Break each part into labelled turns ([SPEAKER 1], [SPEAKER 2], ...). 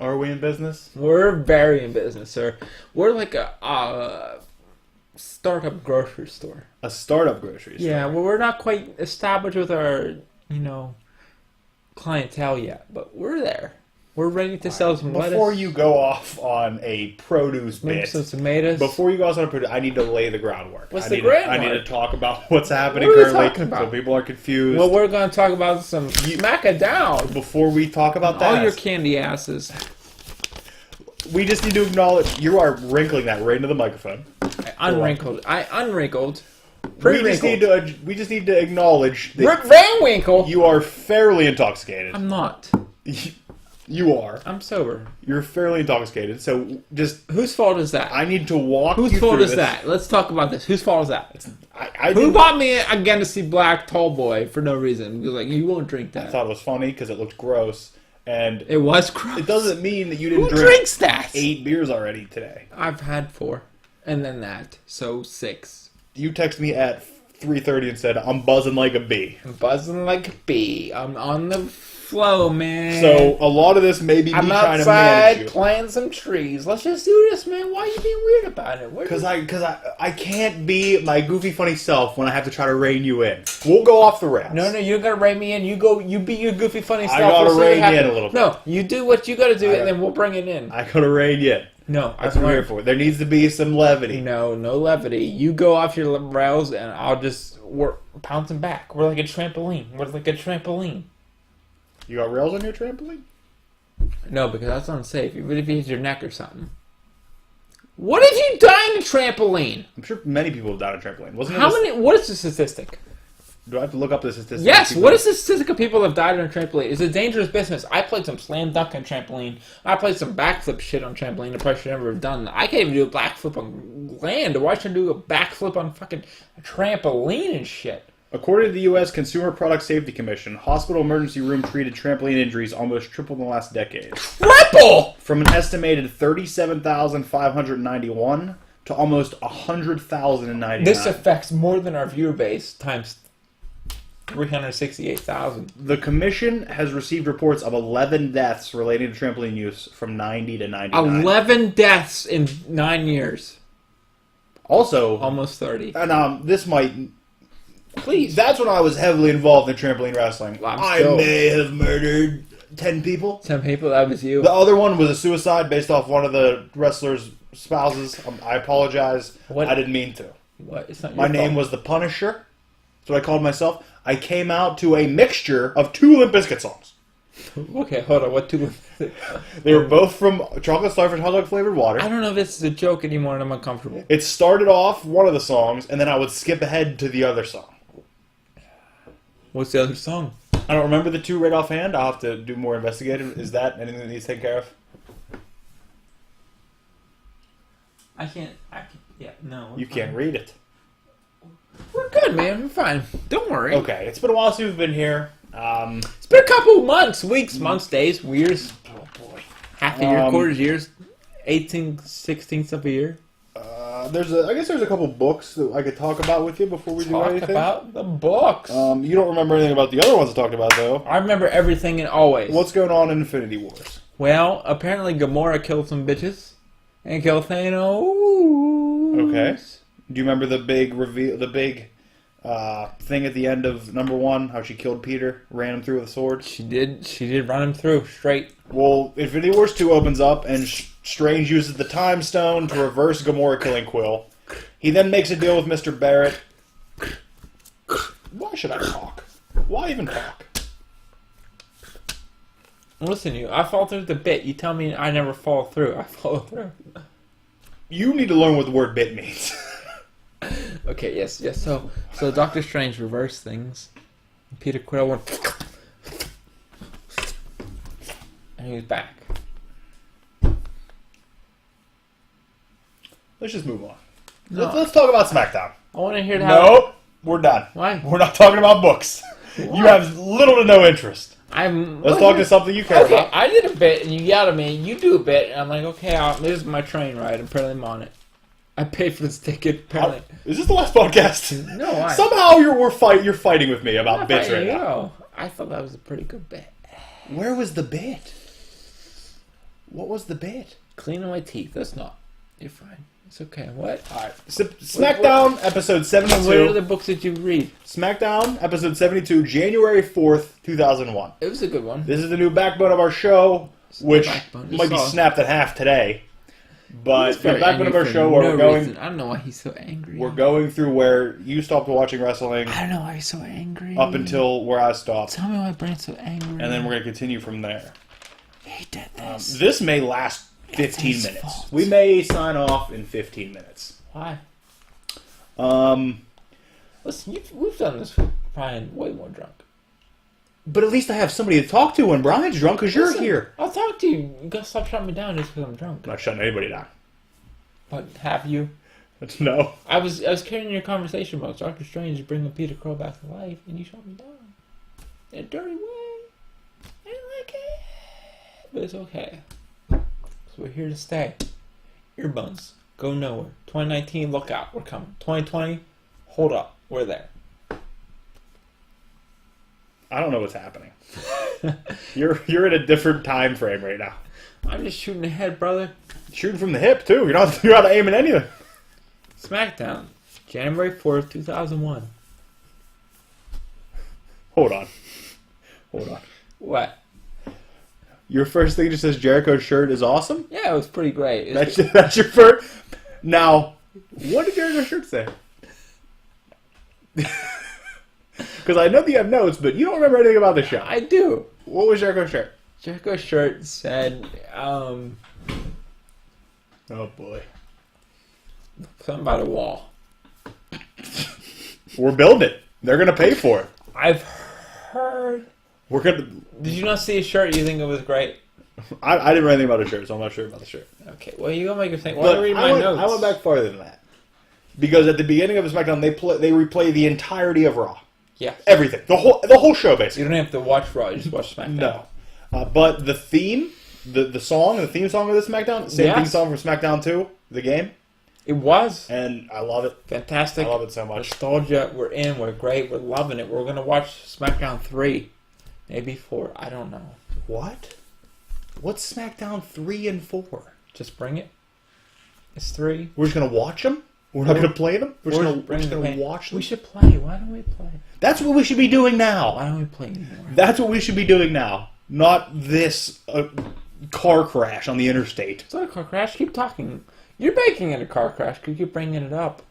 [SPEAKER 1] Are we in business?
[SPEAKER 2] We're very in business, sir. We're like a startup grocery store.
[SPEAKER 1] A startup grocery store.
[SPEAKER 2] Yeah, well, we're not quite established with our, clientele yet, but we're there. We're ready to sell some lettuce.
[SPEAKER 1] Before you go off on a produce
[SPEAKER 2] maybe
[SPEAKER 1] bit,
[SPEAKER 2] some tomatoes.
[SPEAKER 1] before you go off on a produce, I need to lay the groundwork.
[SPEAKER 2] What's
[SPEAKER 1] I
[SPEAKER 2] the
[SPEAKER 1] need
[SPEAKER 2] groundwork?
[SPEAKER 1] I need to talk about what's happening
[SPEAKER 2] What are we
[SPEAKER 1] currently,
[SPEAKER 2] talking about?
[SPEAKER 1] so people are confused.
[SPEAKER 2] Well, we're going to talk about some Smackdown.
[SPEAKER 1] Before we talk about that,
[SPEAKER 2] All your candy asses.
[SPEAKER 1] we just need to acknowledge you are wrinkling that right into the microphone.
[SPEAKER 2] I unwrinkled.
[SPEAKER 1] We just need to acknowledge that
[SPEAKER 2] Rip Van Winkle.
[SPEAKER 1] you are fairly intoxicated.
[SPEAKER 2] I'm not.
[SPEAKER 1] You are.
[SPEAKER 2] I'm sober.
[SPEAKER 1] You're fairly intoxicated. So just
[SPEAKER 2] Whose fault is that?
[SPEAKER 1] I need to walk.
[SPEAKER 2] Whose
[SPEAKER 1] you
[SPEAKER 2] fault
[SPEAKER 1] through
[SPEAKER 2] is
[SPEAKER 1] this.
[SPEAKER 2] that? Let's talk about this. Whose fault is that?
[SPEAKER 1] I
[SPEAKER 2] Who
[SPEAKER 1] didn't-
[SPEAKER 2] bought me again to see Black Tall Boy for no reason? Because you won't drink that.
[SPEAKER 1] I thought it was funny because it looked gross, and
[SPEAKER 2] It was gross.
[SPEAKER 1] it doesn't mean that you didn't
[SPEAKER 2] Who
[SPEAKER 1] drink
[SPEAKER 2] drinks that?
[SPEAKER 1] 8 beers already today.
[SPEAKER 2] I've had 4, and then that, so 6.
[SPEAKER 1] You texted me at 3:30 and said I'm buzzing like a bee.
[SPEAKER 2] I'm buzzing like a bee. I'm on the flow, man.
[SPEAKER 1] So a lot of this may be me
[SPEAKER 2] I'm
[SPEAKER 1] trying to
[SPEAKER 2] outside
[SPEAKER 1] manage you.
[SPEAKER 2] planting some trees. Let's just do this, man. Why are you being weird about it?
[SPEAKER 1] Because I can't be my goofy funny self when I have to try to rein you in. We'll go off the rails.
[SPEAKER 2] No, you don't gotta rein me in. You be your goofy funny self.
[SPEAKER 1] gotta
[SPEAKER 2] We'll see what
[SPEAKER 1] rein you in
[SPEAKER 2] happens.
[SPEAKER 1] a little bit.
[SPEAKER 2] No, you do what you gotta do, and then we'll bring it in.
[SPEAKER 1] I gotta rein you in.
[SPEAKER 2] No,
[SPEAKER 1] That's what we're here for. There needs to be some levity.
[SPEAKER 2] No levity. You go off your rails, and I'll just work pouncing back. We're like a trampoline.
[SPEAKER 1] You got rails on your trampoline?
[SPEAKER 2] No, because that's unsafe. Even if you hit your neck or something. What if you die in a trampoline?
[SPEAKER 1] I'm sure many people have died on a trampoline. Wasn't it?
[SPEAKER 2] How many? What is the statistic?
[SPEAKER 1] Do I have to look up the statistics?
[SPEAKER 2] Yes. What is the statistic of people that have died on a trampoline? It's a dangerous business. I played some slam dunk on trampoline. I played some backflip shit on trampoline. I probably should never have done that. I can't even do a backflip on land. Why should I do a backflip on fucking trampoline and shit?
[SPEAKER 1] According to the U.S. Consumer Product Safety Commission, hospital emergency room treated trampoline injuries almost tripled in the last decade.
[SPEAKER 2] Triple!
[SPEAKER 1] From an estimated 37,591 to almost 100,099.
[SPEAKER 2] This affects more than our viewer base times 368,000.
[SPEAKER 1] The commission has received reports of 11 deaths relating to trampoline use from 90 to 99.
[SPEAKER 2] 11 deaths in 9 years.
[SPEAKER 1] Also,
[SPEAKER 2] Almost 30.
[SPEAKER 1] and this might...
[SPEAKER 2] Please.
[SPEAKER 1] That's when I was heavily involved in trampoline wrestling.
[SPEAKER 2] Well,
[SPEAKER 1] I may have murdered 10 people.
[SPEAKER 2] 10 people, that was you.
[SPEAKER 1] The other one was a suicide based off one of the wrestlers' spouses. I apologize.
[SPEAKER 2] What?
[SPEAKER 1] I didn't mean to.
[SPEAKER 2] What? It's not
[SPEAKER 1] My
[SPEAKER 2] your
[SPEAKER 1] name
[SPEAKER 2] fault.
[SPEAKER 1] was The Punisher. That's what I called myself. I came out to a mixture of 2 Limp Bizkit songs.
[SPEAKER 2] Okay, hold on. What two?
[SPEAKER 1] They were both from Chocolate Starfish Hot Dog Flavored Water.
[SPEAKER 2] I don't know if this is a joke anymore and I'm uncomfortable.
[SPEAKER 1] It started off one of the songs, and then I would skip ahead to the other song.
[SPEAKER 2] What's the other song?
[SPEAKER 1] I don't remember the 2 right offhand. I'll have to do more investigating. Is that anything that needs taken care of?
[SPEAKER 2] I can't. Yeah, no.
[SPEAKER 1] You can't read it.
[SPEAKER 2] We're good, man. We're fine. Don't worry.
[SPEAKER 1] Okay, it's been a while since we've been here.
[SPEAKER 2] It's been a couple months, weeks, months, days, years.
[SPEAKER 1] Oh boy.
[SPEAKER 2] Half a year, quarters, years. 18, 16th of a year.
[SPEAKER 1] I guess there's a couple books that I could talk about with you before we do
[SPEAKER 2] Talk
[SPEAKER 1] anything.
[SPEAKER 2] about the books.
[SPEAKER 1] You don't remember anything about the other ones I talked about, though.
[SPEAKER 2] I remember everything and always.
[SPEAKER 1] What's going on in Infinity Wars?
[SPEAKER 2] Well, apparently Gamora killed some bitches. And killed Thanos.
[SPEAKER 1] Okay. Do you remember the big reveal, the big thing at the end of #1? How she killed Peter, ran him through with a sword?
[SPEAKER 2] She did run him through straight.
[SPEAKER 1] Well, Infinity Wars 2 opens up, and Strange uses the Time Stone to reverse Gamora killing Quill. He then makes a deal with Mr. Barrett. Why should I talk? Why even talk?
[SPEAKER 2] Listen, I fall through the bit. You tell me I never fall through. I follow through.
[SPEAKER 1] You need to learn what the word bit means.
[SPEAKER 2] Okay, yes. So Doctor Strange reversed things. Peter Quill went, and he was back.
[SPEAKER 1] Let's just move on.
[SPEAKER 2] No.
[SPEAKER 1] Let's talk about Smackdown.
[SPEAKER 2] I want to hear how.
[SPEAKER 1] Nope, we're done.
[SPEAKER 2] Why?
[SPEAKER 1] We're not talking about books. You have little to no interest. Let's talk to something you care
[SPEAKER 2] Okay,
[SPEAKER 1] about.
[SPEAKER 2] I did a bit, and you yelled at me. You do a bit, and I'm like, okay, this is my train ride. Apparently, I'm on it. I paid for this ticket. Apparently,
[SPEAKER 1] Is this the last podcast?
[SPEAKER 2] No, why?
[SPEAKER 1] Somehow you're fighting with me about bits right now.
[SPEAKER 2] you. I thought that was a pretty good bit.
[SPEAKER 1] Where was the bit? What was the bit?
[SPEAKER 2] Cleaning my teeth. That's not. You're fine. It's okay. What?
[SPEAKER 1] All right. Smackdown, episode 72.
[SPEAKER 2] What other books did you read?
[SPEAKER 1] Smackdown, episode 72, January 4th, 2001.
[SPEAKER 2] It was a good one.
[SPEAKER 1] This is the new backbone of our show, which might be
[SPEAKER 2] Just
[SPEAKER 1] snapped in half today. But the
[SPEAKER 2] very
[SPEAKER 1] backbone of our
[SPEAKER 2] angry
[SPEAKER 1] show,
[SPEAKER 2] for
[SPEAKER 1] where
[SPEAKER 2] no
[SPEAKER 1] we're going,
[SPEAKER 2] reason. I don't know why he's so angry.
[SPEAKER 1] we're going through where you stopped watching wrestling
[SPEAKER 2] I don't know why he's so angry.
[SPEAKER 1] up until where I stopped,
[SPEAKER 2] Tell me why Brand's so angry.
[SPEAKER 1] and then we're going to continue from there.
[SPEAKER 2] He did this.
[SPEAKER 1] This may last 15
[SPEAKER 2] his
[SPEAKER 1] minutes.
[SPEAKER 2] fault.
[SPEAKER 1] We may sign off in 15 minutes.
[SPEAKER 2] Why?
[SPEAKER 1] Um,
[SPEAKER 2] Listen, we've done this with Brian way more drunk.
[SPEAKER 1] but at least I have somebody to talk to when Brian's drunk, because you're
[SPEAKER 2] Listen,
[SPEAKER 1] here.
[SPEAKER 2] I'll talk to you. You gotta stop shutting me down just because I'm drunk.
[SPEAKER 1] I'm not shutting anybody down.
[SPEAKER 2] But have you?
[SPEAKER 1] No.
[SPEAKER 2] I was carrying your conversation about Doctor Strange bringing Peter Crow back to life, and you shut me down in a dirty way. I didn't like it, but it's okay. So we're here to stay. Earbones, go nowhere. 2019, look out, we're coming. 2020, hold up, we're there.
[SPEAKER 1] I don't know what's happening. You're in a different time frame right now.
[SPEAKER 2] I'm just shooting ahead, brother.
[SPEAKER 1] Shooting from the hip too. You're not aiming anything.
[SPEAKER 2] Smackdown, January 4th, 2001.
[SPEAKER 1] Hold on.
[SPEAKER 2] What?
[SPEAKER 1] Your first thing just says Jericho's shirt is awesome?
[SPEAKER 2] Yeah, it was pretty great.
[SPEAKER 1] That's your first. Now, what did Jericho's shirt say? Because I know that you have notes, but you don't remember anything about the show.
[SPEAKER 2] I do.
[SPEAKER 1] What was Jericho's shirt?
[SPEAKER 2] Jericho's shirt said,
[SPEAKER 1] Oh boy.
[SPEAKER 2] something about a wall.
[SPEAKER 1] We're building it. They're going to pay for it.
[SPEAKER 2] I've heard.
[SPEAKER 1] We're going to.
[SPEAKER 2] Did you not see his shirt? You think it was great?
[SPEAKER 1] I didn't know anything about the shirt, so I'm not sure about the shirt.
[SPEAKER 2] Okay, well, you gonna make a thing. Why
[SPEAKER 1] But
[SPEAKER 2] don't you read my notes?
[SPEAKER 1] I went back farther than that. Because at the beginning of SmackDown, they replay the entirety of Raw.
[SPEAKER 2] Yeah.
[SPEAKER 1] Everything. The whole show, basically.
[SPEAKER 2] You don't have to watch Raw, you just watch SmackDown.
[SPEAKER 1] No. But the theme, the theme song of the SmackDown, same theme song from SmackDown 2, the game.
[SPEAKER 2] It was.
[SPEAKER 1] And I love it.
[SPEAKER 2] Fantastic.
[SPEAKER 1] I love it so much.
[SPEAKER 2] Nostalgia, we're in, we're great, we're loving it. We're gonna watch SmackDown 3. Maybe 4, I don't know.
[SPEAKER 1] What? What's SmackDown 3 and 4?
[SPEAKER 2] Just bring it. It's 3.
[SPEAKER 1] We're just going to watch them? We're not going to play them? We're just going to watch them?
[SPEAKER 2] We should play. Why don't we play?
[SPEAKER 1] That's what we should be doing now.
[SPEAKER 2] Why don't we play anymore?
[SPEAKER 1] That's what we should be doing now. Not this car crash on the interstate.
[SPEAKER 2] It's not a car crash. Keep talking. You're making it a car crash because you keep bringing it up.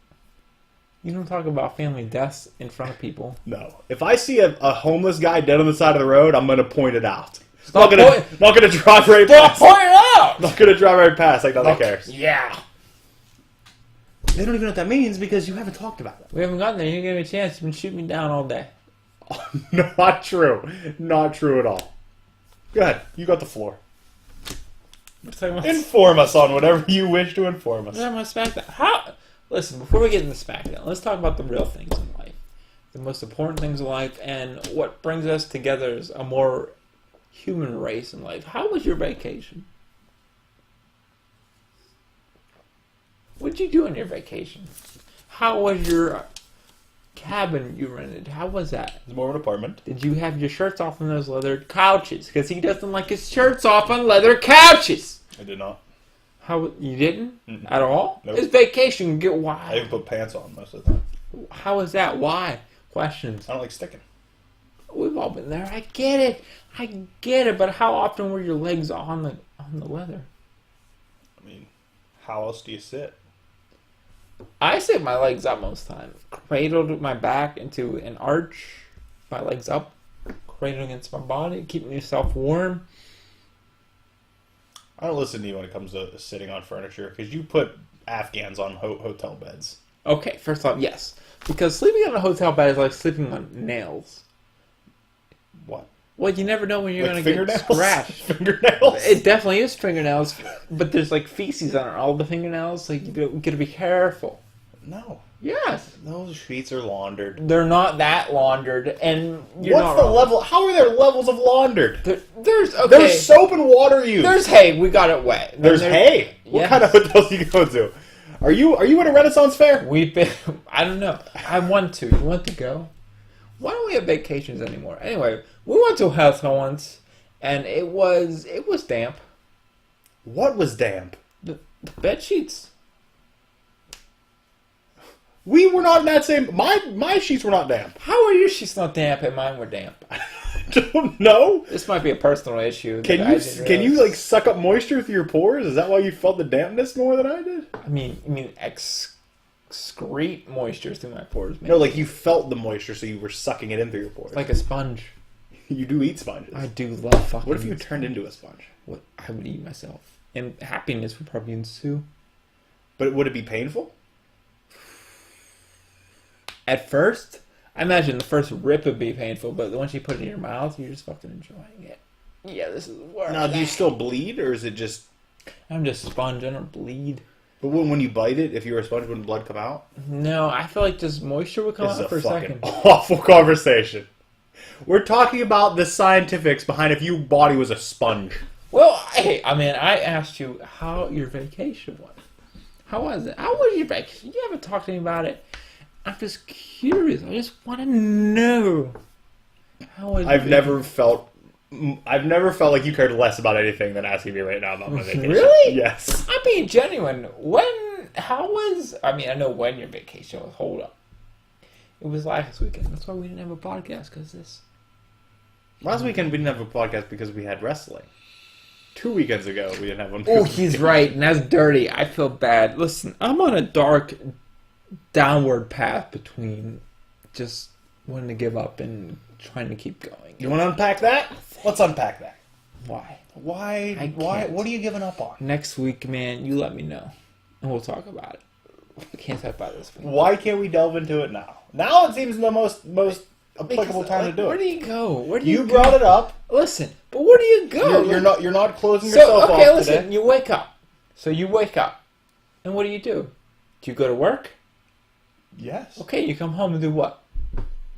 [SPEAKER 2] You don't talk about family deaths in front of people.
[SPEAKER 1] No. If I see a homeless guy dead on the side of the road, I'm going to point it out.
[SPEAKER 2] Not
[SPEAKER 1] gonna drive right past.
[SPEAKER 2] point it out!
[SPEAKER 1] Not gonna drive right past like nobody cares.
[SPEAKER 2] Yeah.
[SPEAKER 1] They don't even know what that means because you haven't talked about it.
[SPEAKER 2] We haven't gotten there. You gave me a chance. You've been shooting me down all day.
[SPEAKER 1] Not true. Not true at all. Go ahead. You got the floor. Inform us on whatever you wish to inform us.
[SPEAKER 2] Yeah, my SmackDown. Listen, before we get into SmackDown, let's talk about the real things in life. The most important things in life and what brings us together is a more human race in life. How was your vacation? What'd you do on your vacation? How was your cabin you rented? How was that?
[SPEAKER 1] It's more of an apartment.
[SPEAKER 2] Did you have your shirts off on those leather couches? Because he doesn't like his shirts off on leather couches.
[SPEAKER 1] I did not.
[SPEAKER 2] How you didn't
[SPEAKER 1] Mm-mm.
[SPEAKER 2] at all?
[SPEAKER 1] Nope.
[SPEAKER 2] It's vacation. Get why?
[SPEAKER 1] I even put pants on most of the time.
[SPEAKER 2] How is that? Why? Questions.
[SPEAKER 1] I don't like sticking.
[SPEAKER 2] We've all been there. I get it. But how often were your legs on the leather?
[SPEAKER 1] I mean, how else do you sit?
[SPEAKER 2] I sit my legs up most times. Cradled my back into an arch. My legs up. Cradled against my body. Keeping yourself warm.
[SPEAKER 1] I don't listen to you when it comes to sitting on furniture because you put Afghans on hotel beds.
[SPEAKER 2] Okay, first off, yes. Because sleeping on a hotel bed is like sleeping on nails.
[SPEAKER 1] What?
[SPEAKER 2] Well, you never know when you're
[SPEAKER 1] Like
[SPEAKER 2] going to get scratched.
[SPEAKER 1] Fingernails?
[SPEAKER 2] It definitely is fingernails, but there's like feces on all the fingernails, so you gotta be careful.
[SPEAKER 1] No.
[SPEAKER 2] Yes.
[SPEAKER 1] Those sheets are laundered.
[SPEAKER 2] They're not that laundered, and you're
[SPEAKER 1] What's
[SPEAKER 2] not
[SPEAKER 1] the
[SPEAKER 2] wrong.
[SPEAKER 1] level? How are there levels of laundered?
[SPEAKER 2] There's okay.
[SPEAKER 1] There's soap and water used.
[SPEAKER 2] There's hay. We got it wet.
[SPEAKER 1] There's hay. What
[SPEAKER 2] Yes.
[SPEAKER 1] kind of hotels do you go to? Are you at a Renaissance fair?
[SPEAKER 2] We've been. I don't know. I want to. You want to go? Why don't we have vacations anymore? Anyway, we went to a hotel once, and it was damp.
[SPEAKER 1] What was damp?
[SPEAKER 2] The bed sheets.
[SPEAKER 1] We were not in that same... My sheets were not damp.
[SPEAKER 2] How are your sheets not damp and mine were damp?
[SPEAKER 1] Don't know.
[SPEAKER 2] This might be a personal issue.
[SPEAKER 1] Can you like suck up moisture through your pores? Is that why you felt the dampness more than I did?
[SPEAKER 2] I mean, excrete moisture through my pores, man.
[SPEAKER 1] No, like you felt the moisture, so you were sucking it in through your pores.
[SPEAKER 2] Like a sponge.
[SPEAKER 1] You do eat sponges.
[SPEAKER 2] I do love fucking.
[SPEAKER 1] What if you turned into a sponge?
[SPEAKER 2] What I would eat myself, and happiness would probably ensue.
[SPEAKER 1] But would it be painful?
[SPEAKER 2] At first, I imagine the first rip would be painful, but once you put it in your mouth, you're just fucking enjoying it. Yeah, this is where.
[SPEAKER 1] Now, do you still bleed, or is it just?
[SPEAKER 2] I'm just a sponge. I don't bleed.
[SPEAKER 1] But when you bite it, if you were a sponge, wouldn't blood come out?
[SPEAKER 2] No, I feel like just moisture would come out for a second.
[SPEAKER 1] Awful conversation. We're talking about the scientifics behind if your body was a sponge.
[SPEAKER 2] Well, hey, I mean, I asked you how your vacation was. How was it? How was your vacation? You haven't talked to me about it. I'm just curious. I just want to know. How was
[SPEAKER 1] I've never felt like you cared less about anything than asking me right now about my vacation.
[SPEAKER 2] Really?
[SPEAKER 1] Yes.
[SPEAKER 2] I'm being genuine. I mean, I know when your vacation was. Hold up. It was last weekend. That's why we didn't have a podcast, because this.
[SPEAKER 1] Last weekend we didn't have a podcast because we had wrestling. 2 weekends ago we didn't have one.
[SPEAKER 2] Oh, he's right, and that's dirty. I feel bad. Listen, I'm on a dark, downward path between just wanting to give up and trying to keep going.
[SPEAKER 1] You want to unpack that? Let's unpack that.
[SPEAKER 2] Why?
[SPEAKER 1] Why? What are you giving up on?
[SPEAKER 2] Next week, man, you let me know, and we'll talk about it. I can't talk about it this week.
[SPEAKER 1] Why can't we delve into it now? Now it seems the most applicable time to do it.
[SPEAKER 2] Where do you go?
[SPEAKER 1] You brought it up.
[SPEAKER 2] Listen, but where do you go?
[SPEAKER 1] You're not closing yourself off
[SPEAKER 2] listen,
[SPEAKER 1] today.
[SPEAKER 2] you wake up. So you wake up. And what do? Do you go to work?
[SPEAKER 1] Yes.
[SPEAKER 2] Okay, you come home and do what?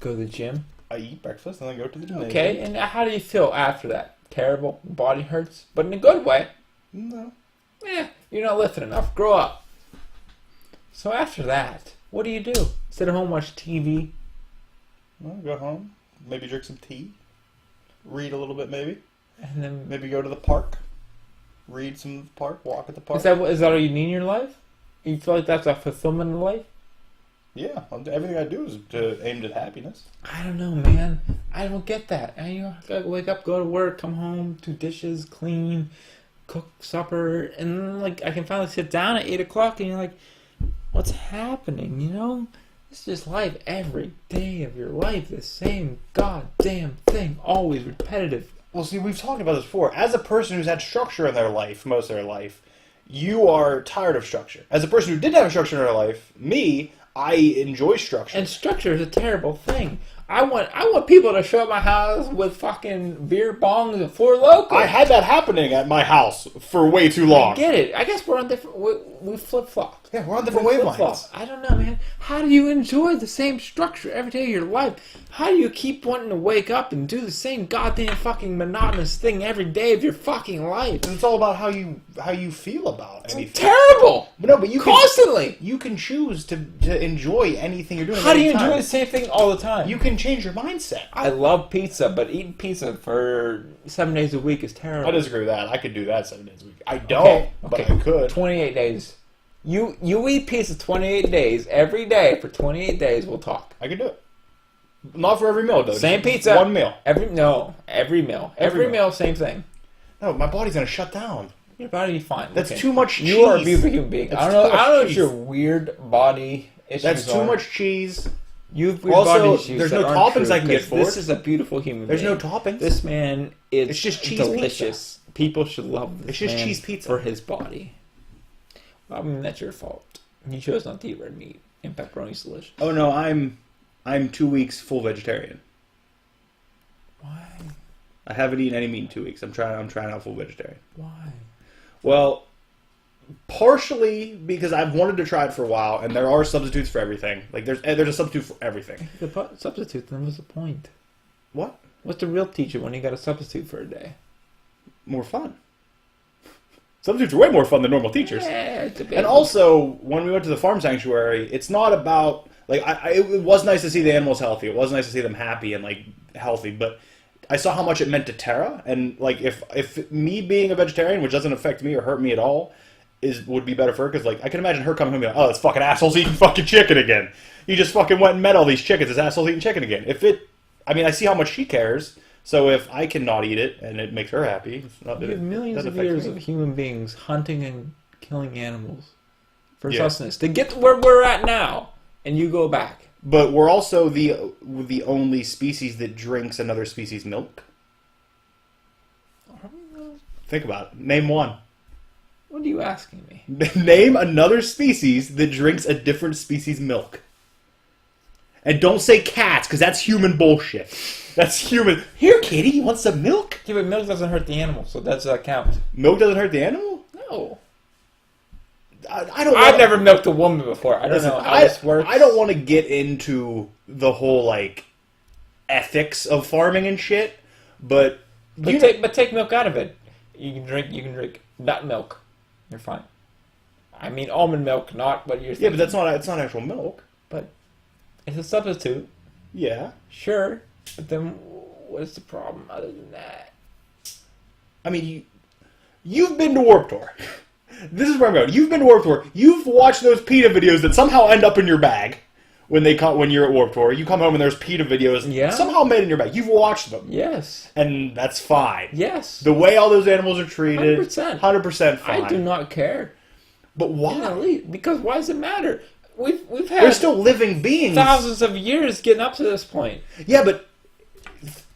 [SPEAKER 2] Go to the gym?
[SPEAKER 1] I eat breakfast and then go to the gymnasium.
[SPEAKER 2] Okay, and how do you feel after that? Terrible? Body hurts? But in a good way?
[SPEAKER 1] No.
[SPEAKER 2] You're not lifting enough. Grow up. So after that, what do you do? Sit at home, watch TV?
[SPEAKER 1] Well, go home. Maybe drink some tea. Read a little bit, maybe.
[SPEAKER 2] And then
[SPEAKER 1] maybe go to the park. Read some of the park. Walk at the park.
[SPEAKER 2] Is that all you need in your life? You feel like that's a fulfillment in life?
[SPEAKER 1] Yeah. Everything I do is aimed at happiness.
[SPEAKER 2] I don't know, man. I don't get that. I gotta wake up, go to work, come home, do dishes, clean, cook supper, and then, like, I can finally sit down at 8 o'clock and you're like, what's happening, you know? It's just life every day of your life. The same goddamn thing. Always repetitive.
[SPEAKER 1] Well, see, we've talked about this before. As a person who's had structure in their life, most of their life, you are tired of structure. As a person who didn't have structure in their life, I enjoy structure.
[SPEAKER 2] And structure is a terrible thing. I want people to show up at my house with fucking beer bongs and Four Loko.
[SPEAKER 1] I had that happening at my house for way too long.
[SPEAKER 2] I get it. I guess we're on different... We flip-flop.
[SPEAKER 1] Yeah, we're on different wavelengths.
[SPEAKER 2] I don't know, man. How do you enjoy the same structure every day of your life? How do you keep wanting to wake up and do the same goddamn fucking monotonous thing every day of your fucking life?
[SPEAKER 1] And it's all about how you feel about anything.
[SPEAKER 2] It's terrible!
[SPEAKER 1] No, but you
[SPEAKER 2] constantly!
[SPEAKER 1] You can choose to enjoy anything you're doing.
[SPEAKER 2] How do you enjoy the same thing all the time?
[SPEAKER 1] You can change your mindset.
[SPEAKER 2] I love pizza, but eating pizza for 7 days a week is terrible.
[SPEAKER 1] I disagree with that. I could do that 7 days a week. I don't, but I could.
[SPEAKER 2] 28 days. You eat pizza 28 days, every day for 28 days, we'll talk.
[SPEAKER 1] I could do it. Not for every meal, though.
[SPEAKER 2] Same pizza.
[SPEAKER 1] One meal.
[SPEAKER 2] Every meal. Every meal, same thing.
[SPEAKER 1] No, my body's going to shut down.
[SPEAKER 2] Your body be fine.
[SPEAKER 1] That's too much cheese.
[SPEAKER 2] You are a beautiful human being. I don't know if your weird body issues
[SPEAKER 1] That's too much cheese.
[SPEAKER 2] You've body issues.
[SPEAKER 1] There's no toppings I can get for it.
[SPEAKER 2] This is a beautiful human being.
[SPEAKER 1] There's no toppings.
[SPEAKER 2] This man is
[SPEAKER 1] it's just cheese
[SPEAKER 2] delicious.
[SPEAKER 1] Pizza.
[SPEAKER 2] People should love this
[SPEAKER 1] It's just
[SPEAKER 2] man
[SPEAKER 1] cheese pizza.
[SPEAKER 2] for his body. Well, I mean, that's your fault. You chose not to eat red meat, and pepperoni's delicious.
[SPEAKER 1] Oh no, I'm 2 weeks full vegetarian.
[SPEAKER 2] Why?
[SPEAKER 1] I haven't eaten any meat in 2 weeks. I'm trying out full vegetarian.
[SPEAKER 2] Why?
[SPEAKER 1] Well, partially because I've wanted to try it for a while, and there are substitutes for everything. Like there's a substitute for everything.
[SPEAKER 2] The substitute, then what's the point?
[SPEAKER 1] What?
[SPEAKER 2] What's the real teacher when you got a substitute for a day?
[SPEAKER 1] More fun. Substitutes are way more fun than normal teachers.
[SPEAKER 2] Yeah, it's
[SPEAKER 1] and also, when we went to the farm sanctuary, it's not about... Like, it was nice to see the animals healthy. It was nice to see them happy and, like, healthy. But I saw how much it meant to Tara, and like if me being a vegetarian, which doesn't affect me or hurt me at all, would be better for her, because like I can imagine her coming home and be like, oh, this fucking asshole's eating fucking chicken again. He just fucking went and met all these chickens. This asshole's eating chicken again. I see how much she cares. So if I can not eat it and it makes her happy, it's not,
[SPEAKER 2] you have millions of years of human beings hunting and killing animals for sustenance to get to where we're at now, and you go back.
[SPEAKER 1] But we're also the only species that drinks another species' milk. Think about it. Name one.
[SPEAKER 2] What are you asking me?
[SPEAKER 1] Name another species that drinks a different species' milk. And don't say cats, because that's human bullshit. That's human. Here, kitty, you want some milk?
[SPEAKER 2] Yeah, but milk doesn't hurt the animal, so that's that counts.
[SPEAKER 1] Milk doesn't hurt the animal?
[SPEAKER 2] No.
[SPEAKER 1] I've
[SPEAKER 2] never milked a woman before. I don't know how this works.
[SPEAKER 1] I don't want to get into the whole like ethics of farming and shit, but
[SPEAKER 2] take milk out of it. You can drink nut milk. You're fine. I mean almond milk, not what you're thinking.
[SPEAKER 1] Yeah, but it's not actual milk.
[SPEAKER 2] But it's a substitute.
[SPEAKER 1] Yeah.
[SPEAKER 2] Sure. But then what's the problem other than that?
[SPEAKER 1] I mean, you've been to Warped Tour. This is where I'm going. You've been to Warped Tour. You've watched those PETA videos that somehow end up in your bag when you're at Warped Tour. You come home and there's PETA videos somehow made in your bag. You've watched them.
[SPEAKER 2] Yes.
[SPEAKER 1] And that's fine.
[SPEAKER 2] Yes.
[SPEAKER 1] The way all those animals are treated,
[SPEAKER 2] 100%
[SPEAKER 1] fine.
[SPEAKER 2] I do not care.
[SPEAKER 1] But why?
[SPEAKER 2] Because why does it matter? We've had
[SPEAKER 1] They're still living beings.
[SPEAKER 2] thousands of years getting up to this point.
[SPEAKER 1] Yeah, but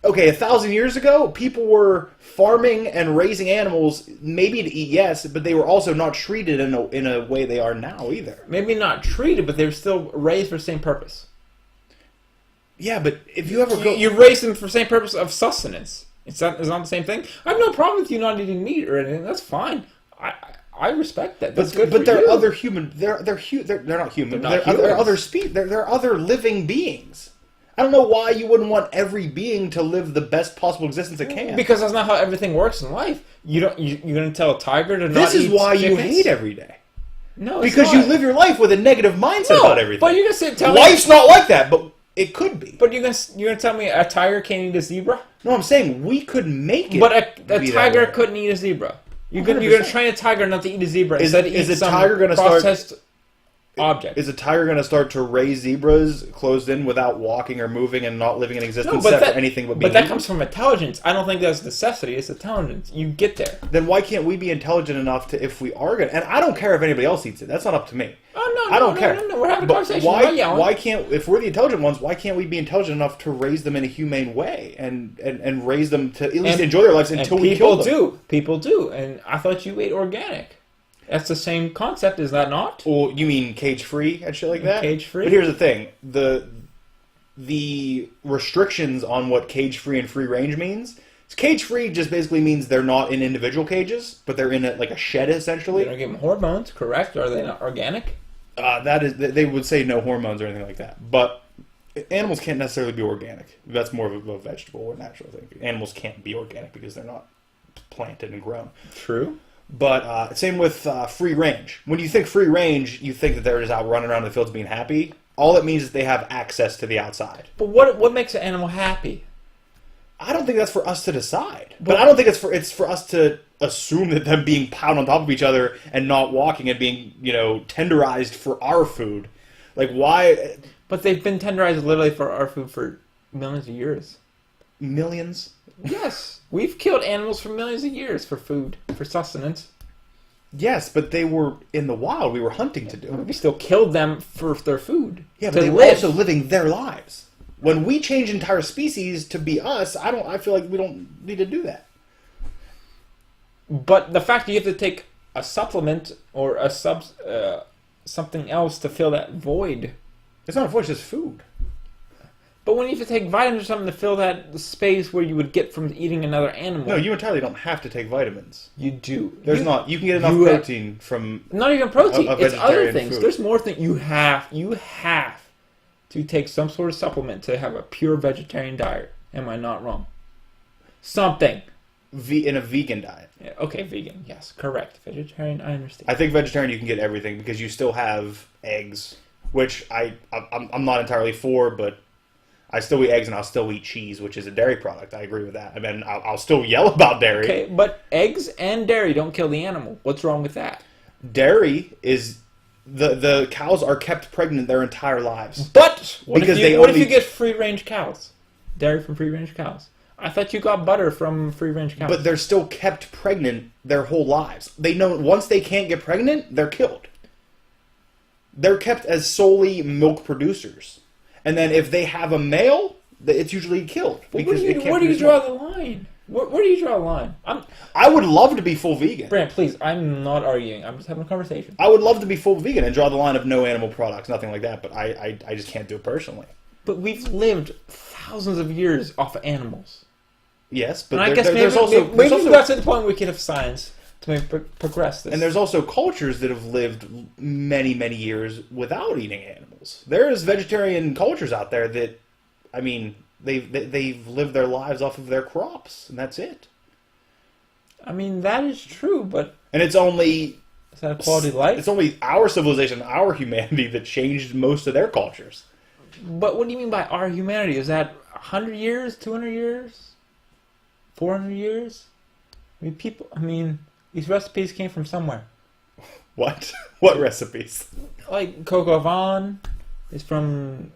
[SPEAKER 1] okay, 1,000 years ago, people were farming and raising animals, maybe to eat, yes, but they were also not treated in a way they are now either.
[SPEAKER 2] Maybe not treated, but they were still raised for the same purpose.
[SPEAKER 1] Yeah, but if you ever go...
[SPEAKER 2] You raise them for the same purpose of sustenance. It's not the same thing. I have no problem with you not eating meat or anything. That's fine. I respect that. That's good.
[SPEAKER 1] But they're other human. They're not human. They're other They're other living beings. I don't know why you wouldn't want every being to live the best possible existence it can.
[SPEAKER 2] Because that's not how everything works in life. You're going to tell a tiger to not eat
[SPEAKER 1] This is why
[SPEAKER 2] chickens?
[SPEAKER 1] you hate every day.
[SPEAKER 2] No,
[SPEAKER 1] because you live your life with a negative mindset about everything.
[SPEAKER 2] But you're going to tell me
[SPEAKER 1] life's not like that, but it could be.
[SPEAKER 2] But you're going to tell me a tiger can't eat a zebra?
[SPEAKER 1] No, I'm saying we could make it.
[SPEAKER 2] But a tiger couldn't eat a zebra. You're going to train a tiger not to eat a zebra. Is a tiger going to start? Object.
[SPEAKER 1] Is a tiger going to start to raise zebras closed in without walking or moving and not living in existence for anything but being
[SPEAKER 2] But that comes from intelligence. I don't think that's necessity. It's intelligence. You get there.
[SPEAKER 1] Then why can't we be intelligent enough to, if we are going to... And I don't care if anybody else eats it. That's not up to me.
[SPEAKER 2] Oh, no,
[SPEAKER 1] I don't care.
[SPEAKER 2] No, we're having a conversation.
[SPEAKER 1] Why can't... If we're the intelligent ones, why can't we be intelligent enough to raise them in a humane way and raise them to at least enjoy their lives until we kill them?
[SPEAKER 2] People do. And I thought you ate organic. That's the same concept, is that not?
[SPEAKER 1] Well, you mean cage-free and shit like that?
[SPEAKER 2] Cage-free.
[SPEAKER 1] But here's the thing. The restrictions on what cage-free and free-range means... Cage-free just basically means they're not in individual cages, but they're in a shed, essentially.
[SPEAKER 2] They don't give them hormones, correct? Are they not organic?
[SPEAKER 1] They would say no hormones or anything like that. But animals can't necessarily be organic. That's more of a vegetable or natural thing. Animals can't be organic because they're not planted and grown.
[SPEAKER 2] True.
[SPEAKER 1] But same with free range. When you think free range, you think that they're just out running around in the fields being happy. All it means is they have access to the outside.
[SPEAKER 2] But what makes an animal happy?
[SPEAKER 1] I don't think that's for us to decide. But I don't think it's for us to assume that them being piled on top of each other and not walking and being, tenderized for our food. Like, why...
[SPEAKER 2] But they've been tenderized literally for our food for millions of years.
[SPEAKER 1] Millions?
[SPEAKER 2] Yes. We've killed animals for millions of years for food, for sustenance.
[SPEAKER 1] Yes, but they were in the wild. We were hunting to do.
[SPEAKER 2] We still killed them for their food.
[SPEAKER 1] Yeah, but they were also living their lives. When we change entire species to be us, I feel like we don't need to do that.
[SPEAKER 2] But the fact that you have to take a supplement or something else to fill that void.
[SPEAKER 1] It's not a void, it's just food.
[SPEAKER 2] But when you have to take vitamins or something to fill that space where you would get from eating another animal.
[SPEAKER 1] No, you entirely don't have to take vitamins.
[SPEAKER 2] You do.
[SPEAKER 1] You can get enough protein from...
[SPEAKER 2] Not even protein. It's other things.
[SPEAKER 1] Food.
[SPEAKER 2] There's more things. You have to take some sort of supplement to have a pure vegetarian diet. Am I not wrong? Something.
[SPEAKER 1] In a vegan diet.
[SPEAKER 2] Yeah, okay, vegan. Yes, correct. Vegetarian, I understand.
[SPEAKER 1] I think vegetarian you can get everything because you still have eggs, which I'm not entirely for, but... I still eat eggs and I'll still eat cheese, which is a dairy product. I agree with that. I mean, I'll still yell about dairy.
[SPEAKER 2] Okay, but eggs and dairy don't kill the animal. What's wrong with that?
[SPEAKER 1] Dairy is the cows are kept pregnant their entire lives.
[SPEAKER 2] But what
[SPEAKER 1] Because
[SPEAKER 2] if you get free range cows? Dairy from free range cows. I thought you got butter from free range cows.
[SPEAKER 1] But they're still kept pregnant their whole lives. They know once they can't get pregnant, they're killed. They're kept as solely milk producers. And then if they have a male, it's usually killed.
[SPEAKER 2] Where do you draw the line? Where do you draw the line?
[SPEAKER 1] I would love to be full vegan.
[SPEAKER 2] Brant, please, I'm not arguing. I'm just having a conversation.
[SPEAKER 1] I would love to be full vegan and draw the line of no animal products, nothing like that, but I just can't do it personally.
[SPEAKER 2] But we've lived thousands of years off of animals.
[SPEAKER 1] Yes, but
[SPEAKER 2] and I guess
[SPEAKER 1] there's
[SPEAKER 2] maybe we
[SPEAKER 1] also
[SPEAKER 2] got to the point where we could have science to make progress this.
[SPEAKER 1] and there's also cultures that have lived many, many years without eating animals. There's vegetarian cultures out there that, I mean, they've lived their lives off of their crops, and that's it.
[SPEAKER 2] I mean, that is true, but
[SPEAKER 1] And it's only
[SPEAKER 2] is that a quality of life?
[SPEAKER 1] It's only our civilization, our humanity, that changed most of their cultures.
[SPEAKER 2] But what do you mean by our humanity? Is that 100 years, 200 years, 400 years? I mean, these recipes came from somewhere.
[SPEAKER 1] What? What recipes?
[SPEAKER 2] Like coq au vin is from,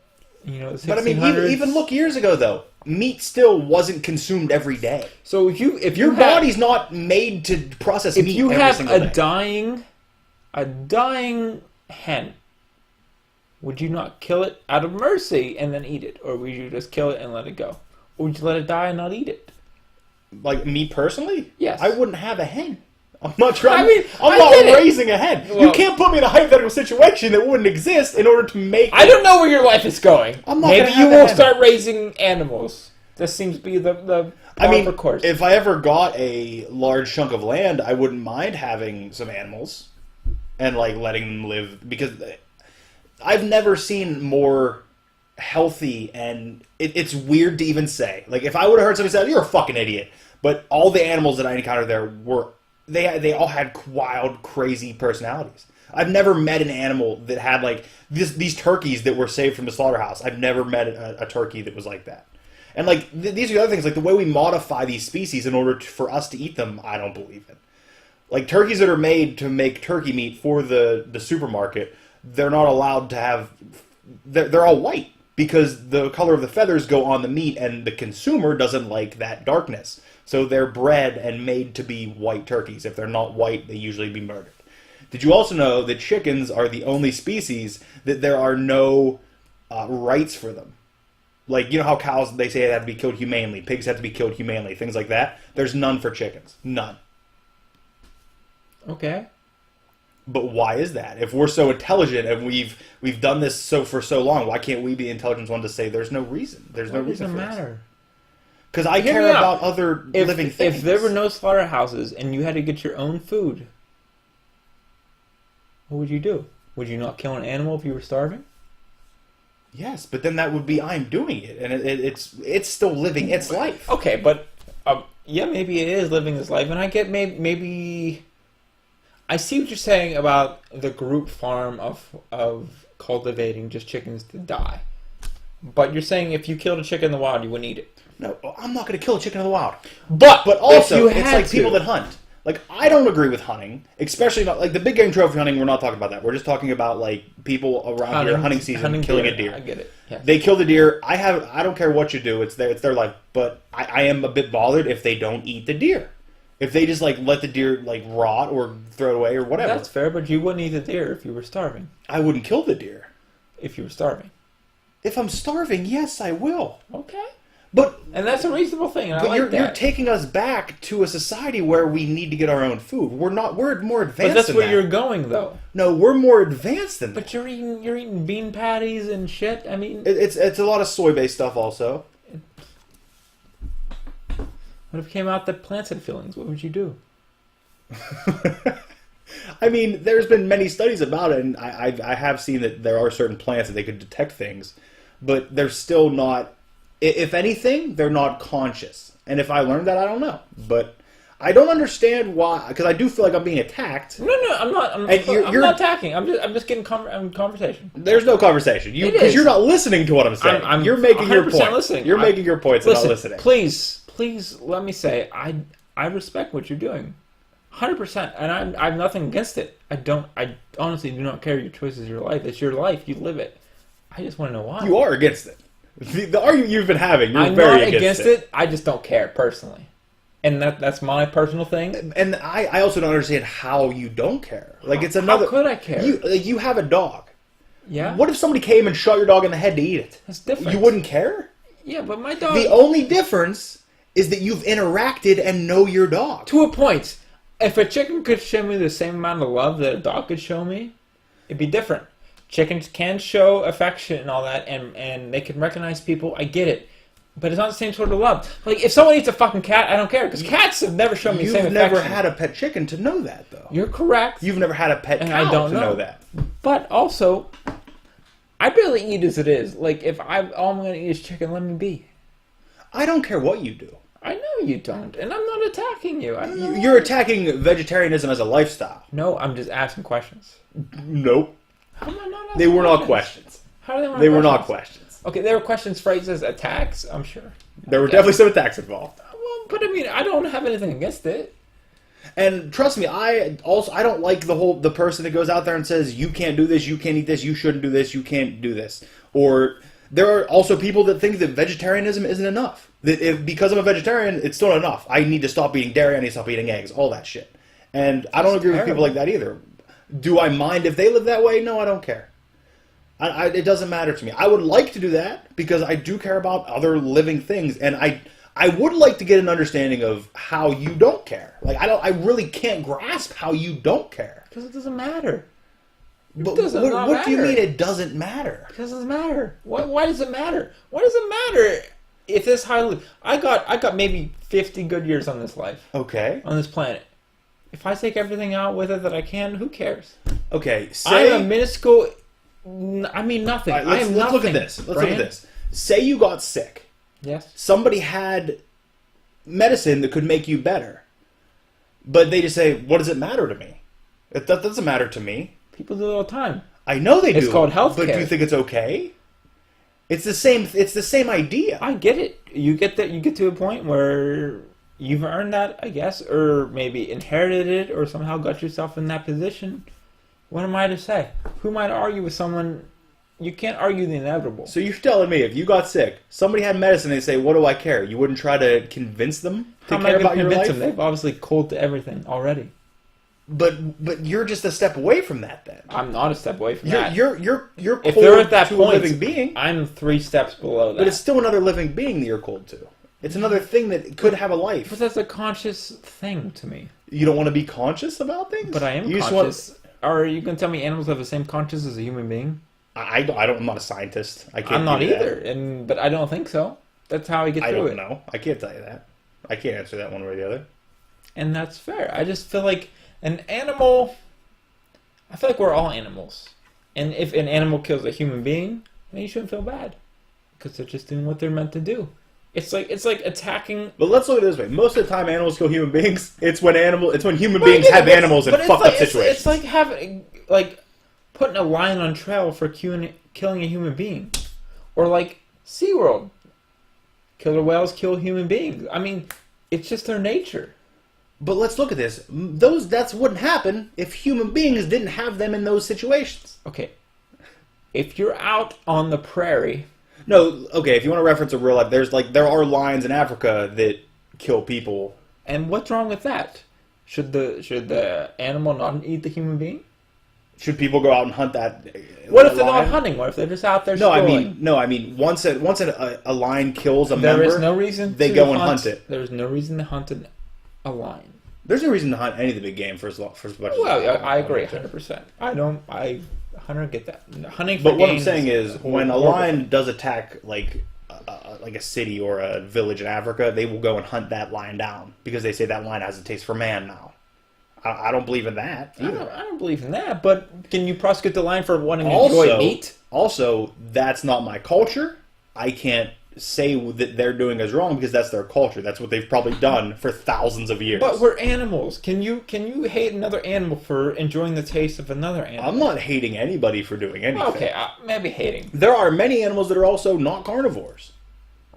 [SPEAKER 2] the 1600s.
[SPEAKER 1] But I mean, even look years ago though, meat still wasn't consumed every day.
[SPEAKER 2] So if
[SPEAKER 1] Your body's not made to process meat.
[SPEAKER 2] If you
[SPEAKER 1] every
[SPEAKER 2] have
[SPEAKER 1] single day.
[SPEAKER 2] a dying hen, would you not kill it out of mercy and then eat it, or would you just kill it and let it go, or would you let it die and not eat it?
[SPEAKER 1] Like me personally,
[SPEAKER 2] Yes.
[SPEAKER 1] I wouldn't have a hen. I'm not trying. I'm
[SPEAKER 2] I
[SPEAKER 1] not
[SPEAKER 2] get it.
[SPEAKER 1] raising a hen.
[SPEAKER 2] Well-
[SPEAKER 1] You can't put me in a hypothetical situation that wouldn't exist in order to make.
[SPEAKER 2] I don't know where your life is going.
[SPEAKER 1] I'm not
[SPEAKER 2] Maybe
[SPEAKER 1] gonna
[SPEAKER 2] you
[SPEAKER 1] have a
[SPEAKER 2] will
[SPEAKER 1] hen.
[SPEAKER 2] start raising animals. This seems to be the
[SPEAKER 1] I mean,
[SPEAKER 2] course.
[SPEAKER 1] if I ever got a large chunk of land, I wouldn't mind having some animals and like letting them live, because I've never seen more healthy, and it's weird to even say. Like, if I would have heard somebody say, "You're a fucking idiot," but all the animals that I encountered there were they all had wild, crazy personalities. I've never met an animal that had like these turkeys that were saved from the slaughterhouse. I've never met a turkey that was like that. And like these are the other things, like the way we modify these species in order for us to eat them, I don't believe in. Like turkeys that are made to make turkey meat for the supermarket, they're not allowed to have. They're all white because the color of the feathers go on the meat, and the consumer doesn't like that darkness. So they're bred and made to be white turkeys. If they're not white, they usually be murdered. Did you also know that chickens are the only species that there are no rights for them? Like, you know how cows, they say they have to be killed humanely. Pigs have to be killed humanely. Things like that. There's none for chickens. None.
[SPEAKER 2] Okay.
[SPEAKER 1] But why is that? If we're so intelligent and we've done this for so long, why can't we be the intelligent ones to say there's no reason? There's no reason for
[SPEAKER 2] matter?
[SPEAKER 1] Because I
[SPEAKER 2] Hear
[SPEAKER 1] care
[SPEAKER 2] me out.
[SPEAKER 1] about other living things.
[SPEAKER 2] If there were no slaughterhouses and you had to get your own food, what would you do? Would you not kill an animal if you were starving?
[SPEAKER 1] Yes, but then that would be I'm doing it, and it's still living its life.
[SPEAKER 2] Okay, but yeah, maybe it is living its life, and I get maybe I see what you're saying about the group farm of cultivating just chickens to die. But you're saying if you killed a chicken in the wild, you wouldn't eat it.
[SPEAKER 1] No, I'm not going to kill a chicken in the wild.
[SPEAKER 2] But
[SPEAKER 1] also,
[SPEAKER 2] if you
[SPEAKER 1] it's
[SPEAKER 2] had
[SPEAKER 1] like
[SPEAKER 2] to,
[SPEAKER 1] people that hunt. Like, I don't agree with hunting, especially not like the big game trophy hunting. We're not talking about that. We're just talking about like people around here hunting season, killing a deer.
[SPEAKER 2] I get it. Yes.
[SPEAKER 1] They kill the deer. I don't care what you do. It's their life. But I am a bit bothered if they don't eat the deer. If they just like let the deer like rot or throw it away or whatever.
[SPEAKER 2] That's fair, but you wouldn't eat the deer if you were starving.
[SPEAKER 1] I wouldn't kill the deer.
[SPEAKER 2] If you were starving.
[SPEAKER 1] If I'm starving, yes, I will.
[SPEAKER 2] Okay.
[SPEAKER 1] And
[SPEAKER 2] that's a reasonable thing. And I
[SPEAKER 1] but
[SPEAKER 2] like
[SPEAKER 1] you're taking us back to a society where we need to get our own food. We're more advanced.
[SPEAKER 2] But that's
[SPEAKER 1] than
[SPEAKER 2] where
[SPEAKER 1] that.
[SPEAKER 2] you're going, though.
[SPEAKER 1] No, we're more advanced than that.
[SPEAKER 2] But you're eating bean patties and shit. I mean,
[SPEAKER 1] It's a lot of soy-based stuff also.
[SPEAKER 2] what if it came out that plants had feelings? What would you do?
[SPEAKER 1] I mean, there's been many studies about it, and I have seen that there are certain plants that they could detect things, but they're still not. If anything, they're not conscious. And if I learned that, I don't know. But I don't understand why, because I do feel like I'm being attacked.
[SPEAKER 2] No, I'm not. I'm not attacking. I'm just getting conversation.
[SPEAKER 1] There's no conversation. Because you're not listening to what I'm saying. You're making your point.
[SPEAKER 2] Listening.
[SPEAKER 1] You're making your points and not listening.
[SPEAKER 2] Please, let me say, I respect what you're doing, 100%, and I have nothing against it. I honestly do not care. Your choice is your life. It's your life. You live it. I just want to know why.
[SPEAKER 1] You are against it. The argument you've been having, you're
[SPEAKER 2] I'm
[SPEAKER 1] very
[SPEAKER 2] not against it. I just don't care personally. And that's my personal thing.
[SPEAKER 1] And I also don't understand how you don't care. Like, it's another...
[SPEAKER 2] How could I care?
[SPEAKER 1] You have a dog.
[SPEAKER 2] Yeah?
[SPEAKER 1] What if somebody came and shot your dog in the head to eat it?
[SPEAKER 2] That's different.
[SPEAKER 1] You wouldn't care?
[SPEAKER 2] Yeah, but my dog...
[SPEAKER 1] The only difference is that you've interacted and know your dog.
[SPEAKER 2] To a point. If a chicken could show me the same amount of love that a dog could show me, it'd be different. Chickens can show affection and all that, and they can recognize people. I get it. But it's not the same sort of love. Like, if someone eats a fucking cat, I don't care. Because cats have never shown me the same affection.
[SPEAKER 1] You've never had a pet chicken to know that, though.
[SPEAKER 2] You're correct.
[SPEAKER 1] You've never had a pet cow to know that.
[SPEAKER 2] But also, I barely eat as it is. Like, if all I'm going to eat is chicken, let me be.
[SPEAKER 1] I don't care what you do.
[SPEAKER 2] I know you don't. And I'm not attacking you.
[SPEAKER 1] You're attacking vegetarianism as a lifestyle.
[SPEAKER 2] No, I'm just asking questions.
[SPEAKER 1] Nope.
[SPEAKER 2] How am I not asking
[SPEAKER 1] They were not questions.
[SPEAKER 2] How are
[SPEAKER 1] they were not questions.
[SPEAKER 2] Okay, there were questions phrased as attacks, I'm sure.
[SPEAKER 1] There were definitely some attacks involved.
[SPEAKER 2] Well, but I mean, I don't have anything against it.
[SPEAKER 1] And trust me, I don't like the person that goes out there and says, you can't do this, you can't eat this, you shouldn't do this, you can't do this. Or there are also people that think that vegetarianism isn't enough. That because I'm a vegetarian, it's still not enough. I need to stop eating dairy, I need to stop eating eggs, all that shit. And I don't agree with people like that either. Do I mind if they live that way? No, I don't care. It doesn't matter to me. I would like to do that because I do care about other living things, and I would like to get an understanding of how you don't care. Like I really can't grasp how you don't care.
[SPEAKER 2] Because it doesn't matter.
[SPEAKER 1] But what do you mean it doesn't matter?
[SPEAKER 2] Because it doesn't matter. Why does it matter? Why does it matter if this highly? I got maybe 50 good years on this life.
[SPEAKER 1] Okay.
[SPEAKER 2] On this planet. If I take everything out with it that I can, who cares?
[SPEAKER 1] Okay.
[SPEAKER 2] I'm a minuscule. I mean nothing.
[SPEAKER 1] Right,
[SPEAKER 2] I am
[SPEAKER 1] let's
[SPEAKER 2] nothing.
[SPEAKER 1] look at this. Let's look at this. Say you got sick.
[SPEAKER 2] Yes.
[SPEAKER 1] Somebody had medicine that could make you better. But they just say, what does it matter to me? That doesn't matter to me.
[SPEAKER 2] People do it all the time.
[SPEAKER 1] I know they do.
[SPEAKER 2] It's called healthcare.
[SPEAKER 1] But do you think it's okay? It's the same idea.
[SPEAKER 2] I get it. You get to a point where you've earned that, I guess, or maybe inherited it, or somehow got yourself in that position. What am I to say? Who am I to argue with someone? You can't argue the inevitable.
[SPEAKER 1] So you're telling me if you got sick, somebody had medicine, they say, what do I care? You wouldn't try to convince them to care about your life?
[SPEAKER 2] They've obviously cold to everything already.
[SPEAKER 1] But you're just a step away from that then.
[SPEAKER 2] I'm not a step away from that.
[SPEAKER 1] You're cold
[SPEAKER 2] if they're at that
[SPEAKER 1] to
[SPEAKER 2] point,
[SPEAKER 1] a living being.
[SPEAKER 2] I'm 3 steps below that.
[SPEAKER 1] But it's still another living being that you're cold to. It's another thing that could have a life.
[SPEAKER 2] But that's a conscious thing to me.
[SPEAKER 1] You don't want to be conscious about things?
[SPEAKER 2] But I am conscious. Are you going to tell me animals have the same conscience as a human being?
[SPEAKER 1] I'm not a scientist. I can't.
[SPEAKER 2] I'm not either, but I don't think so. That's how I get through it.
[SPEAKER 1] I don't know. I can't tell you that. I can't answer that one way or the other.
[SPEAKER 2] And that's fair. I just feel like an animal... I feel like we're all animals. And if an animal kills a human being, then you shouldn't feel bad. Because they're just doing what they're meant to do. It's like attacking...
[SPEAKER 1] But let's look at it this way. Most of the time animals kill human beings. It's when human beings have animals in fucked up situations.
[SPEAKER 2] It's like having... putting a lion on trial for killing a human being. Or like SeaWorld. Killer whales kill human beings. I mean, it's just their nature.
[SPEAKER 1] But let's look at this. That wouldn't happen if human beings didn't have them in those situations.
[SPEAKER 2] Okay. If you're out on the prairie...
[SPEAKER 1] No, okay, if you want to reference a real life, there are lions in Africa that kill people.
[SPEAKER 2] And what's wrong with that? Should the animal not eat the human being?
[SPEAKER 1] Should people go out and hunt that?
[SPEAKER 2] What if they're not hunting? What if they're just out there?
[SPEAKER 1] I mean, once a lion kills a member,
[SPEAKER 2] there is no reason
[SPEAKER 1] they go and hunt it.
[SPEAKER 2] There's no reason to hunt a lion.
[SPEAKER 1] There's no reason to hunt any of the big game for as much as.
[SPEAKER 2] Well, I agree 100%. I 100 get that. Hunting for
[SPEAKER 1] but what I'm saying is, when a lion does attack like a city or a village in Africa, they will go and hunt that lion down because they say that lion has a taste for man now. I don't believe in that either.
[SPEAKER 2] I don't believe in that, but can you prosecute the lion for wanting to enjoy meat?
[SPEAKER 1] Also, that's not my culture. I can't say that they're doing is wrong because that's their culture. That's what they've probably done for thousands of years.
[SPEAKER 2] But we're animals. Can you hate another animal for enjoying the taste of another animal?
[SPEAKER 1] I'm not hating anybody for doing anything.
[SPEAKER 2] Okay, maybe hating.
[SPEAKER 1] There are many animals that are also not carnivores.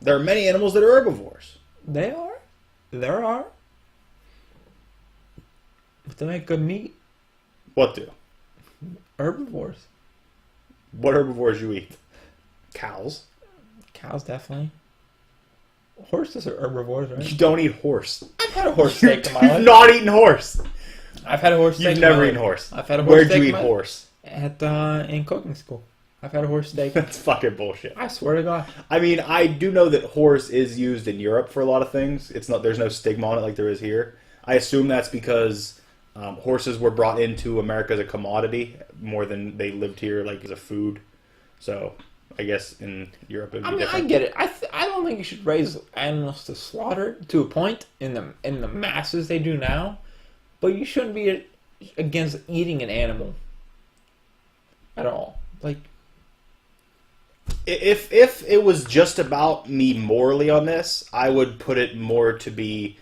[SPEAKER 1] There are many animals that are herbivores.
[SPEAKER 2] They are. There are. But they make good meat.
[SPEAKER 1] What do?
[SPEAKER 2] Herbivores.
[SPEAKER 1] What herbivores you eat? Cows.
[SPEAKER 2] Cows, definitely. Horses are herbivores, right?
[SPEAKER 1] You don't eat horse.
[SPEAKER 2] I've had a horse steak in my life.
[SPEAKER 1] You've not eaten horse.
[SPEAKER 2] I've had a horse steak.
[SPEAKER 1] You've never eaten horse.
[SPEAKER 2] I've had a horse steak.
[SPEAKER 1] Where'd you eat horse?
[SPEAKER 2] In cooking school. I've had a horse steak.
[SPEAKER 1] That's fucking bullshit.
[SPEAKER 2] I swear to God.
[SPEAKER 1] I mean, I do know that horse is used in Europe for a lot of things. It's not. There's no stigma on it like there is here. I assume that's because horses were brought into America as a commodity more than they lived here, like as a food. So I guess in Europe it'd be different.
[SPEAKER 2] I get it. I don't think you should raise animals to slaughter to a point in the masses they do now, but you shouldn't be against eating an animal at all. Like,
[SPEAKER 1] if it was just about me morally on this, I would put it more to be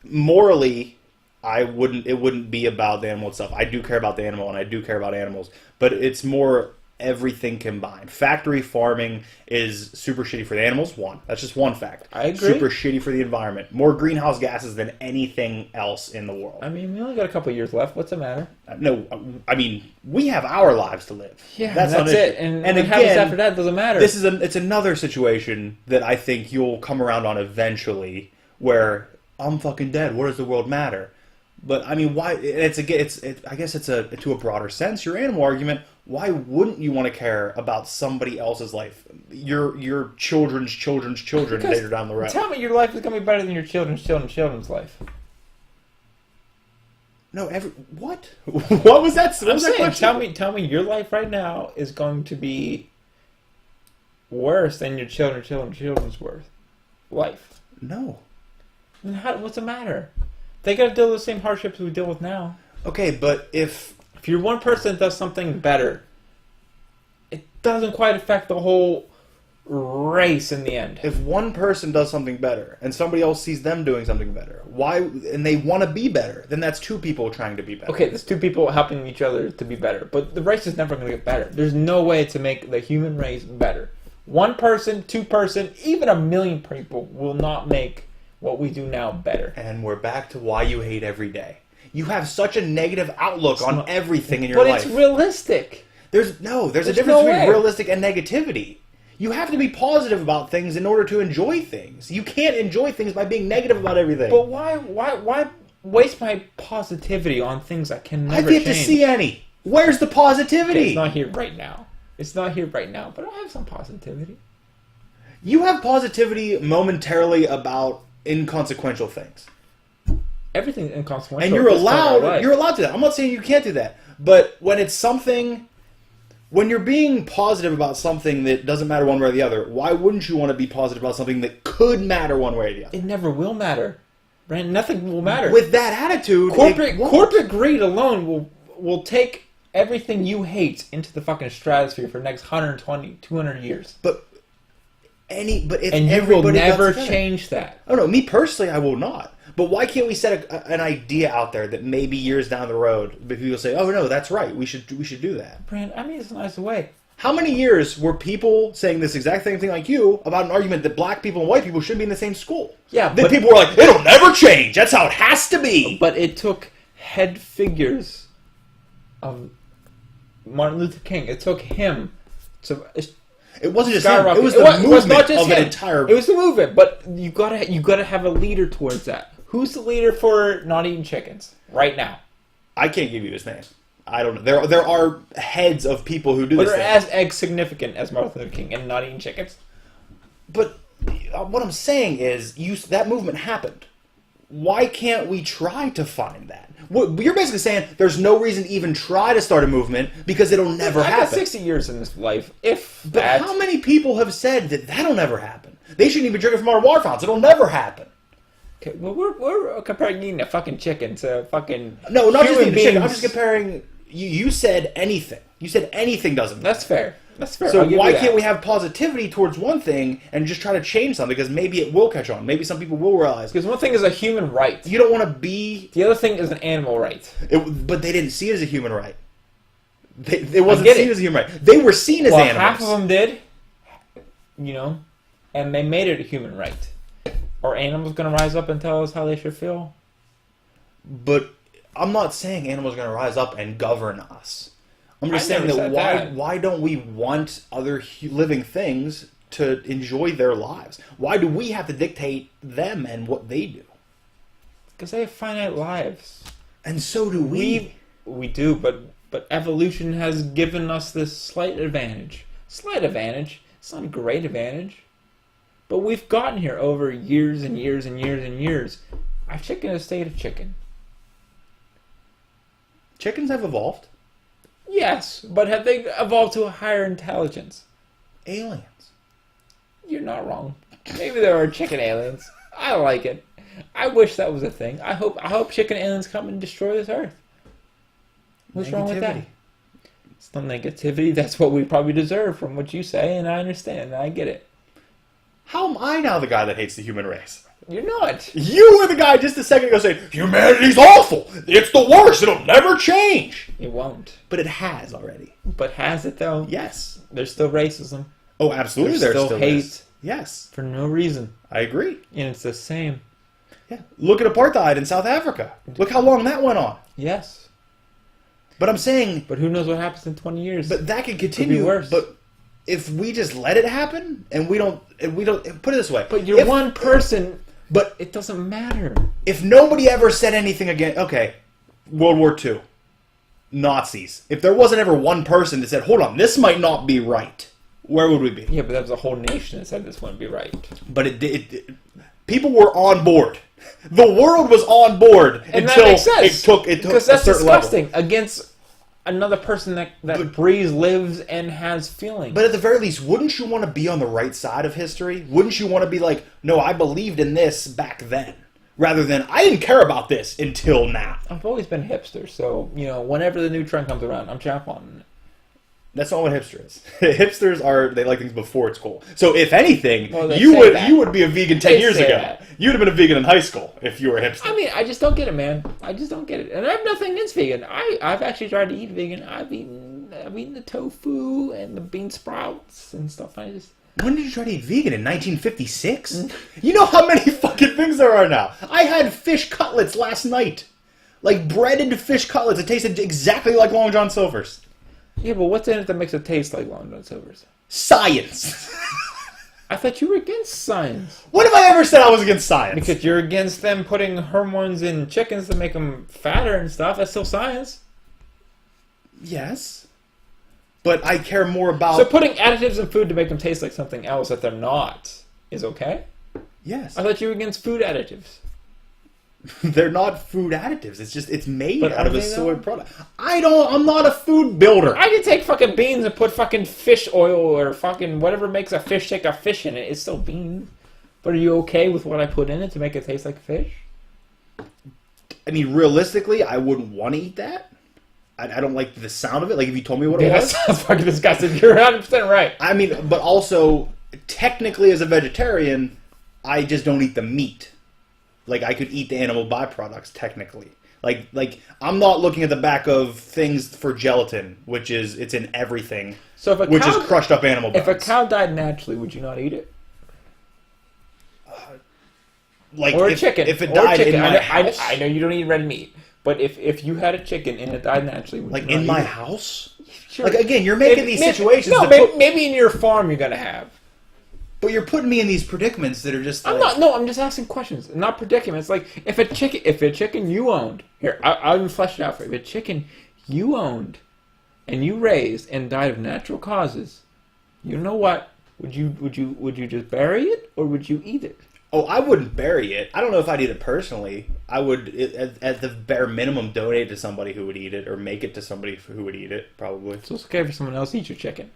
[SPEAKER 1] morally. It wouldn't be about the animal itself. I do care about the animal and I do care about animals, but it's more everything combined. Factory farming is super shitty for the animals. That's just one fact.
[SPEAKER 2] I agree.
[SPEAKER 1] Super shitty for the environment. More greenhouse gases than anything else in the world.
[SPEAKER 2] I mean, we only got a couple years left. What's the matter?
[SPEAKER 1] No, I mean, we have our lives to live.
[SPEAKER 2] Yeah, that's it. And what happens after that doesn't matter.
[SPEAKER 1] It's another situation that I think you'll come around on eventually, where I'm fucking dead. What does the world matter? But I mean, why? I guess it's to a broader sense. Your animal argument. Why wouldn't you want to care about somebody else's life? Your children's children's children
[SPEAKER 2] because
[SPEAKER 1] later down the road.
[SPEAKER 2] Tell me your life is going to be better than your children's children's life.
[SPEAKER 1] No, what? What was that? What was that question?
[SPEAKER 2] Tell me your life right now is going to be worse than your children's life.
[SPEAKER 1] No.
[SPEAKER 2] Then what's the matter? They got to deal with the same hardships we deal with now.
[SPEAKER 1] Okay, but if
[SPEAKER 2] you're one person that does something better, it doesn't quite affect the whole race in the end.
[SPEAKER 1] If one person does something better and somebody else sees them doing something better, and they want to be better, then that's two people trying to be better.
[SPEAKER 2] Okay, there's two people helping each other to be better, but the race is never going to get better. There's no way to make the human race better. One person, two person, even a million people will not make what we do now better.
[SPEAKER 1] And we're back to why you hate every day. You have such a negative outlook on everything in your life.
[SPEAKER 2] But it's realistic.
[SPEAKER 1] There's a difference between realistic and negativity. You have to be positive about things in order to enjoy things. You can't enjoy things by being negative about everything.
[SPEAKER 2] But why waste my positivity on things that can never change?
[SPEAKER 1] I've yet to see any. Where's the positivity?
[SPEAKER 2] Okay, it's not here right now. But I have some positivity.
[SPEAKER 1] You have positivity momentarily about inconsequential things.
[SPEAKER 2] Everything's inconsequential.
[SPEAKER 1] And you're allowed to do that. I'm not saying you can't do that. But when you're being positive about something that doesn't matter one way or the other, why wouldn't you want to be positive about something that could matter one way or the other?
[SPEAKER 2] It never will matter. Brandon, nothing will matter.
[SPEAKER 1] With that attitude,
[SPEAKER 2] corporate greed alone will take everything you hate into the fucking stratosphere for the next 120, 200 years.
[SPEAKER 1] But if
[SPEAKER 2] and you will never change that.
[SPEAKER 1] Oh no, me personally, I will not. But why can't we set an idea out there that maybe years down the road, people say, "Oh no, that's right. We should do that."
[SPEAKER 2] Brandon, I mean, it's a nice way.
[SPEAKER 1] How many years were people saying this exact same thing like you about an argument that black people and white people should be in the same school?
[SPEAKER 2] Yeah,
[SPEAKER 1] then people were like, "It'll never change. That's how it has to be."
[SPEAKER 2] But it took head figures of Martin Luther King. It took him to.
[SPEAKER 1] It wasn't just him. It was the movement of an entire.
[SPEAKER 2] It was the movement, but you gotta have a leader towards that. Who's the leader for not eating chickens right now?
[SPEAKER 1] I can't give you his name. I don't know. There are heads of people who do this.
[SPEAKER 2] But they're as significant as Martin Luther King and not eating chickens.
[SPEAKER 1] But what I'm saying is, that movement happened. Why can't we try to find that? You're basically saying there's no reason to even try to start a movement because it'll never happen.
[SPEAKER 2] I've got 60 years in this life.
[SPEAKER 1] But how many people have said that'll never happen? They shouldn't even be drinking from our water fountains. It'll never happen.
[SPEAKER 2] Okay, well, we're comparing eating a fucking chicken to fucking
[SPEAKER 1] No, not just eating chicken. I'm just comparing. You said anything. You said anything doesn't matter.
[SPEAKER 2] That's fair. That's fair.
[SPEAKER 1] So why can't we have positivity towards one thing and just try to change something? Because maybe it will catch on. Maybe some people will realize.
[SPEAKER 2] Because one thing is a human right.
[SPEAKER 1] You don't want to be...
[SPEAKER 2] The other thing is an animal right.
[SPEAKER 1] But they didn't see it as a human right. It wasn't seen as a human right. They were seen as animals.
[SPEAKER 2] Half of them did, and they made it a human right. Are animals going to rise up and tell us how they should feel?
[SPEAKER 1] But I'm not saying animals are going to rise up and govern us. I'm just saying that why don't we want other living things to enjoy their lives? Why do we have to dictate them and what they do?
[SPEAKER 2] Because they have finite lives.
[SPEAKER 1] And so do we.
[SPEAKER 2] We do, but evolution has given us this slight advantage. Slight advantage. It's not a great advantage. But we've gotten here over years and years and years and years. Our chicken has stayed a chicken.
[SPEAKER 1] Chickens have evolved.
[SPEAKER 2] Yes, but have they evolved to a higher intelligence?
[SPEAKER 1] Aliens.
[SPEAKER 2] You're not wrong. Maybe there are chicken aliens. I like it. I wish that was a thing. I hope chicken aliens come and destroy this earth. What's wrong with that? It's not negativity. That's what we probably deserve from what you say, and I understand. I get it.
[SPEAKER 1] How am I now the guy that hates the human race?
[SPEAKER 2] You're not.
[SPEAKER 1] You were the guy just a second ago saying, humanity's awful. It's the worst. It'll never change.
[SPEAKER 2] It won't.
[SPEAKER 1] But it has already.
[SPEAKER 2] But has it, though?
[SPEAKER 1] Yes.
[SPEAKER 2] There's still racism.
[SPEAKER 1] Oh, absolutely.
[SPEAKER 2] There's still hate.
[SPEAKER 1] Is. Yes.
[SPEAKER 2] For no reason.
[SPEAKER 1] I agree.
[SPEAKER 2] And it's the same.
[SPEAKER 1] Yeah. Look at apartheid in South Africa. Look how long that went on.
[SPEAKER 2] Yes.
[SPEAKER 1] But I'm saying...
[SPEAKER 2] But who knows what happens in 20 years.
[SPEAKER 1] But that could continue.
[SPEAKER 2] Could be worse.
[SPEAKER 1] But if we just let it happen, and we don't... Put it this way.
[SPEAKER 2] But you're one person... But it doesn't matter.
[SPEAKER 1] If nobody ever said anything again... Okay. World War II. Nazis. If there wasn't ever one person that said, hold on, this might not be right, where would we be?
[SPEAKER 2] Yeah, but that was a whole nation that said this wouldn't be right.
[SPEAKER 1] But people were on board. The world was on board
[SPEAKER 2] and
[SPEAKER 1] until
[SPEAKER 2] that makes sense.
[SPEAKER 1] it took
[SPEAKER 2] because
[SPEAKER 1] a
[SPEAKER 2] that's
[SPEAKER 1] certain
[SPEAKER 2] disgusting
[SPEAKER 1] level.
[SPEAKER 2] Against another person that breathes, lives, and has feelings.
[SPEAKER 1] But at the very least, wouldn't you want to be on the right side of history? Wouldn't you want to be like, no, I believed in this back then, rather than I didn't care about this until now?
[SPEAKER 2] I've always been a hipster, so whenever the new trend comes around, I'm jump on it.
[SPEAKER 1] That's not what hipster is. Hipsters they like things before it's cool. So if anything,
[SPEAKER 2] well,
[SPEAKER 1] you would be a vegan 10 years ago. That. You would have been a vegan in high school if you were a hipster.
[SPEAKER 2] I mean, I just don't get it, man. I just don't get it. And I have nothing against vegan. I've actually tried to eat vegan. I've eaten the tofu and the bean sprouts and stuff.
[SPEAKER 1] When did you try to eat vegan? In 1956? You know how many fucking things there are now? I had fish cutlets last night. Like breaded fish cutlets. It tasted exactly like Long John Silver's.
[SPEAKER 2] Yeah, but what's in it that makes it taste like Long John Silver's?
[SPEAKER 1] Science.
[SPEAKER 2] I thought you were against science.
[SPEAKER 1] When have I ever said I was against science?
[SPEAKER 2] Because you're against them putting hormones in chickens to make them fatter and stuff. That's still science.
[SPEAKER 1] Yes. But I care more about...
[SPEAKER 2] So putting additives in food to make them taste like something else that they're not is okay?
[SPEAKER 1] Yes.
[SPEAKER 2] I thought you were against food additives.
[SPEAKER 1] They're not food additives. It's made out of a soy product. I'm not a food builder.
[SPEAKER 2] I can take fucking beans and put fucking fish oil or fucking whatever makes a fish take a fish in it. It's still beans. But are you okay with what I put in it to make it taste like fish?
[SPEAKER 1] I mean, realistically, I wouldn't want to eat that. I don't like the sound of it. Like, if you told me what it was.
[SPEAKER 2] That sounds fucking disgusting. You're 100% right.
[SPEAKER 1] I mean, but also, technically as a vegetarian, I just don't eat the meat. Like, I could eat the animal byproducts, technically. Like I'm not looking at the back of things for gelatin, it's in everything,
[SPEAKER 2] so
[SPEAKER 1] which is crushed up animal bones.
[SPEAKER 2] If a cow died naturally, would you not eat it? Or a chicken.
[SPEAKER 1] If it died in my house?
[SPEAKER 2] I know you don't eat red meat, but if you had a chicken and it died naturally, would
[SPEAKER 1] like
[SPEAKER 2] you not
[SPEAKER 1] in my
[SPEAKER 2] eat
[SPEAKER 1] house?
[SPEAKER 2] Sure.
[SPEAKER 1] Like, again, you're making these situations...
[SPEAKER 2] No, maybe in your farm you're going to have.
[SPEAKER 1] But you're putting me in these predicaments that are just like...
[SPEAKER 2] I'm just asking questions, not predicaments. Like, if a chicken you owned... Here, I'll even flesh it out for you. If a chicken you owned and you raised and died of natural causes, you know what? Would you just bury it or would you eat it?
[SPEAKER 1] Oh, I wouldn't bury it. I don't know if I'd eat it personally. I would, at the bare minimum, donate it to somebody who would eat it or make it to somebody who would eat it, probably.
[SPEAKER 2] So it's okay for someone else to eat your chicken.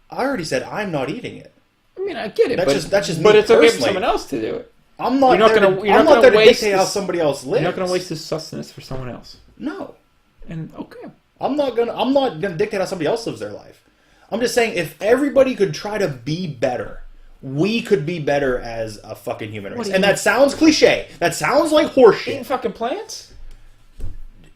[SPEAKER 1] I already said I'm not eating it.
[SPEAKER 2] I mean, I get it,
[SPEAKER 1] that's just
[SPEAKER 2] but
[SPEAKER 1] me
[SPEAKER 2] it's okay for
[SPEAKER 1] personally.
[SPEAKER 2] someone else to do it.
[SPEAKER 1] I'm not there to dictate how somebody else lives.
[SPEAKER 2] You're not going to waste this sustenance for someone else.
[SPEAKER 1] No.
[SPEAKER 2] And okay.
[SPEAKER 1] I'm not gonna dictate how somebody else lives their life. I'm just saying, if everybody could try to be better, we could be better as a fucking human race. And that sounds cliche. That sounds like horseshit.
[SPEAKER 2] Eating fucking plants?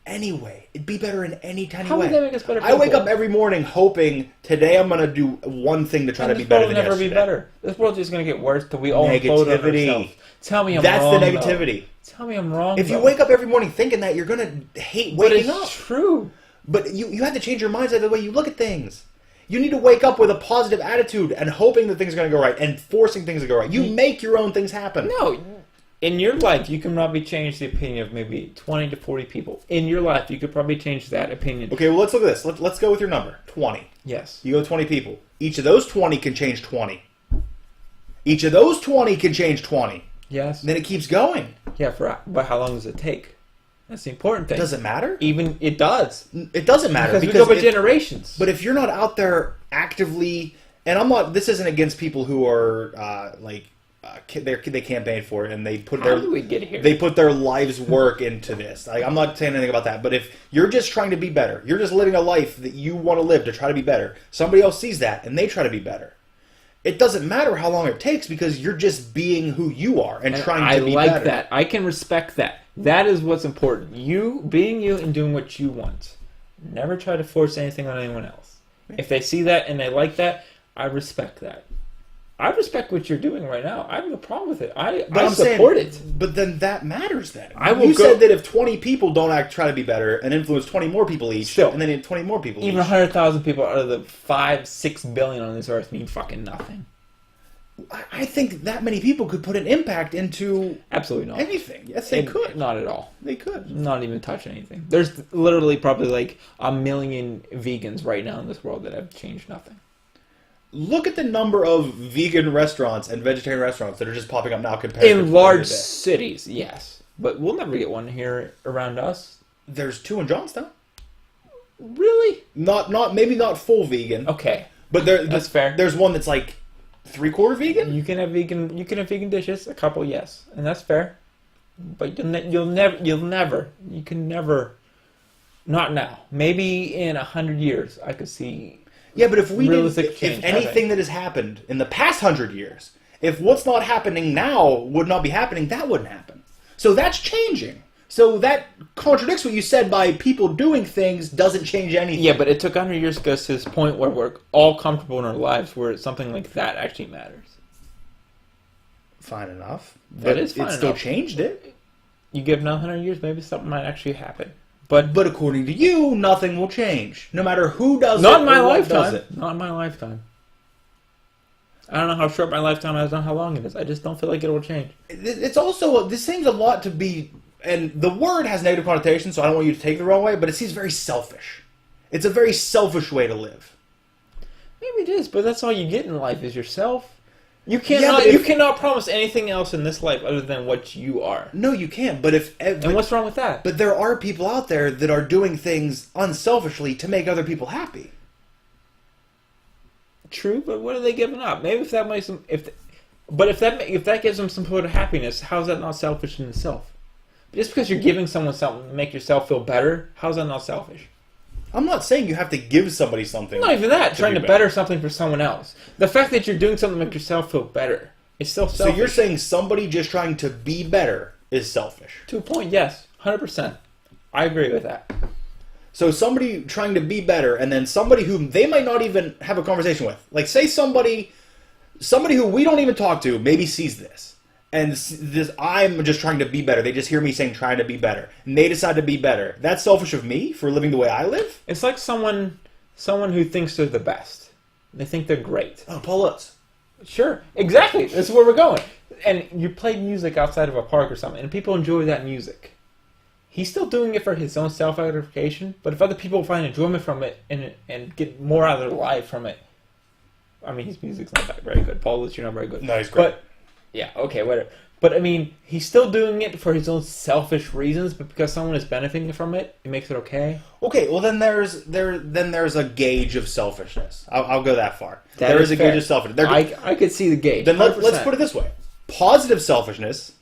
[SPEAKER 1] Anyway, it'd be better in any tiny
[SPEAKER 2] How
[SPEAKER 1] way.
[SPEAKER 2] would that make us better
[SPEAKER 1] I
[SPEAKER 2] people?
[SPEAKER 1] wake up every morning hoping today I'm going to do one thing to try to be better than yesterday.
[SPEAKER 2] This world will never be better. This world's just going to get worse till we all implode on ourselves. Tell me I'm
[SPEAKER 1] That's
[SPEAKER 2] wrong.
[SPEAKER 1] That's the negativity.
[SPEAKER 2] Though. Tell me I'm wrong.
[SPEAKER 1] If you wake up every morning thinking that, you're going to hate waking up.
[SPEAKER 2] But it's true.
[SPEAKER 1] But you have to change your mindset the way you look at things. You need to wake up with a positive attitude and hoping that things are going to go right and forcing things to go right. You make your own things happen.
[SPEAKER 2] No. In your life, you can probably change the opinion of maybe 20 to 40 people. In your life, you could probably change that opinion.
[SPEAKER 1] Okay, well, let's look at this. Let's go with your number, 20.
[SPEAKER 2] Yes.
[SPEAKER 1] You go 20 people. Each of those 20 can change 20. Each of those 20 can change 20.
[SPEAKER 2] Yes.
[SPEAKER 1] And then it keeps going.
[SPEAKER 2] Yeah, but how long does it take? That's the important thing.
[SPEAKER 1] Does it matter?
[SPEAKER 2] Even it does.
[SPEAKER 1] It doesn't matter
[SPEAKER 2] because we go by generations.
[SPEAKER 1] But if you're not out there actively, and I'm not. This isn't against people who are they campaign for it and they put
[SPEAKER 2] How do we get here?
[SPEAKER 1] They put their lives' work into this. Like, I'm not saying anything about that. But if you're just trying to be better, you're just living a life that you want to live to try to be better. Somebody else sees that and they try to be better. It doesn't matter how long it takes because you're just being who you are and trying to be better. I like
[SPEAKER 2] that. I can respect that. That is what's important. You being you and doing what you want. Never try to force anything on anyone else. If they see that and they like that, I respect that. I respect what you're doing right now. I have no problem with it. I support it.
[SPEAKER 1] But then that matters then.
[SPEAKER 2] You
[SPEAKER 1] said that if 20 people don't try to be better and influence 20 more people each, and then 20 more people
[SPEAKER 2] even 100,000 people out of the 5-6 billion on this earth mean fucking nothing.
[SPEAKER 1] I think that many people could put an impact into
[SPEAKER 2] absolutely not
[SPEAKER 1] anything. Yes, they could.
[SPEAKER 2] Not at all.
[SPEAKER 1] They could.
[SPEAKER 2] Not even touch anything. There's literally probably like 1 million vegans right now in this world that have changed nothing.
[SPEAKER 1] Look at the number of vegan restaurants and vegetarian restaurants that are just popping up now compared
[SPEAKER 2] in large cities, yes. But we'll never get one here around us.
[SPEAKER 1] There's 2 in Johnstown.
[SPEAKER 2] Really?
[SPEAKER 1] Maybe not full vegan.
[SPEAKER 2] Okay.
[SPEAKER 1] But
[SPEAKER 2] that's fair.
[SPEAKER 1] There's one that's like 3/4 vegan?
[SPEAKER 2] You can have vegan dishes, a couple, yes. And that's fair. But you can never not now. Maybe in 100 years I could see.
[SPEAKER 1] Yeah, but if anything that has happened in the past 100 years, if what's not happening now would not be happening, that wouldn't happen. So that's changing. So that contradicts what you said by people doing things doesn't change anything.
[SPEAKER 2] Yeah, but it took 100 years to get to this point where we're all comfortable in our lives where something like that actually matters.
[SPEAKER 1] Fine enough.
[SPEAKER 2] But it
[SPEAKER 1] still changed it.
[SPEAKER 2] You give another 100 years, maybe something might actually happen.
[SPEAKER 1] But according to you, nothing will change. No matter who does it.
[SPEAKER 2] Not in my lifetime. Not in my lifetime. I don't know how short my lifetime is, not how long it is. I just don't feel like it will change.
[SPEAKER 1] It's also, this seems a lot to be, and the word has negative connotations, so I don't want you to take it the wrong way, but it seems very selfish. It's a very selfish way to live.
[SPEAKER 2] Maybe it is, but that's all you get in life is yourself. You cannot promise anything else in this life other than what you are.
[SPEAKER 1] No, you can't. And
[SPEAKER 2] what's wrong with that?
[SPEAKER 1] But there are people out there that are doing things unselfishly to make other people happy.
[SPEAKER 2] True, but what are they giving up? Maybe if that makes them, if that gives them some sort of happiness, how's that not selfish in itself? Just because you're giving someone something to make yourself feel better, how's that not selfish?
[SPEAKER 1] I'm not saying you have to give somebody something.
[SPEAKER 2] Not even that. Trying to better something for someone else. The fact that you're doing something to make yourself feel better is still selfish.
[SPEAKER 1] So you're saying somebody just trying to be better is selfish?
[SPEAKER 2] To a point, yes. 100%. I agree with that.
[SPEAKER 1] So somebody trying to be better and then somebody who they might not even have a conversation with. Like, say somebody who we don't even talk to maybe sees this. And I'm just trying to be better. They just hear me saying trying to be better. And they decide to be better. That's selfish of me for living the way I live?
[SPEAKER 2] It's like someone who thinks they're the best. They think they're great.
[SPEAKER 1] Oh, Paul Lutz.
[SPEAKER 2] Sure. Exactly. That's where we're going. And you play music outside of a park or something, and people enjoy that music. He's still doing it for his own self-gratification, but if other people find enjoyment from it and get more out of their life from it, I mean, his music's not that very good. Paul Lutz, you're not very good.
[SPEAKER 1] No, he's great.
[SPEAKER 2] But, yeah, okay, whatever. But, I mean, he's still doing it for his own selfish reasons, but because someone is benefiting from it, it makes it okay.
[SPEAKER 1] Okay, well, then there's a gauge of selfishness. I'll go that far.
[SPEAKER 2] There is
[SPEAKER 1] a gauge of selfishness.
[SPEAKER 2] I could see the gauge.
[SPEAKER 1] Then let's put it this way. Positive selfishness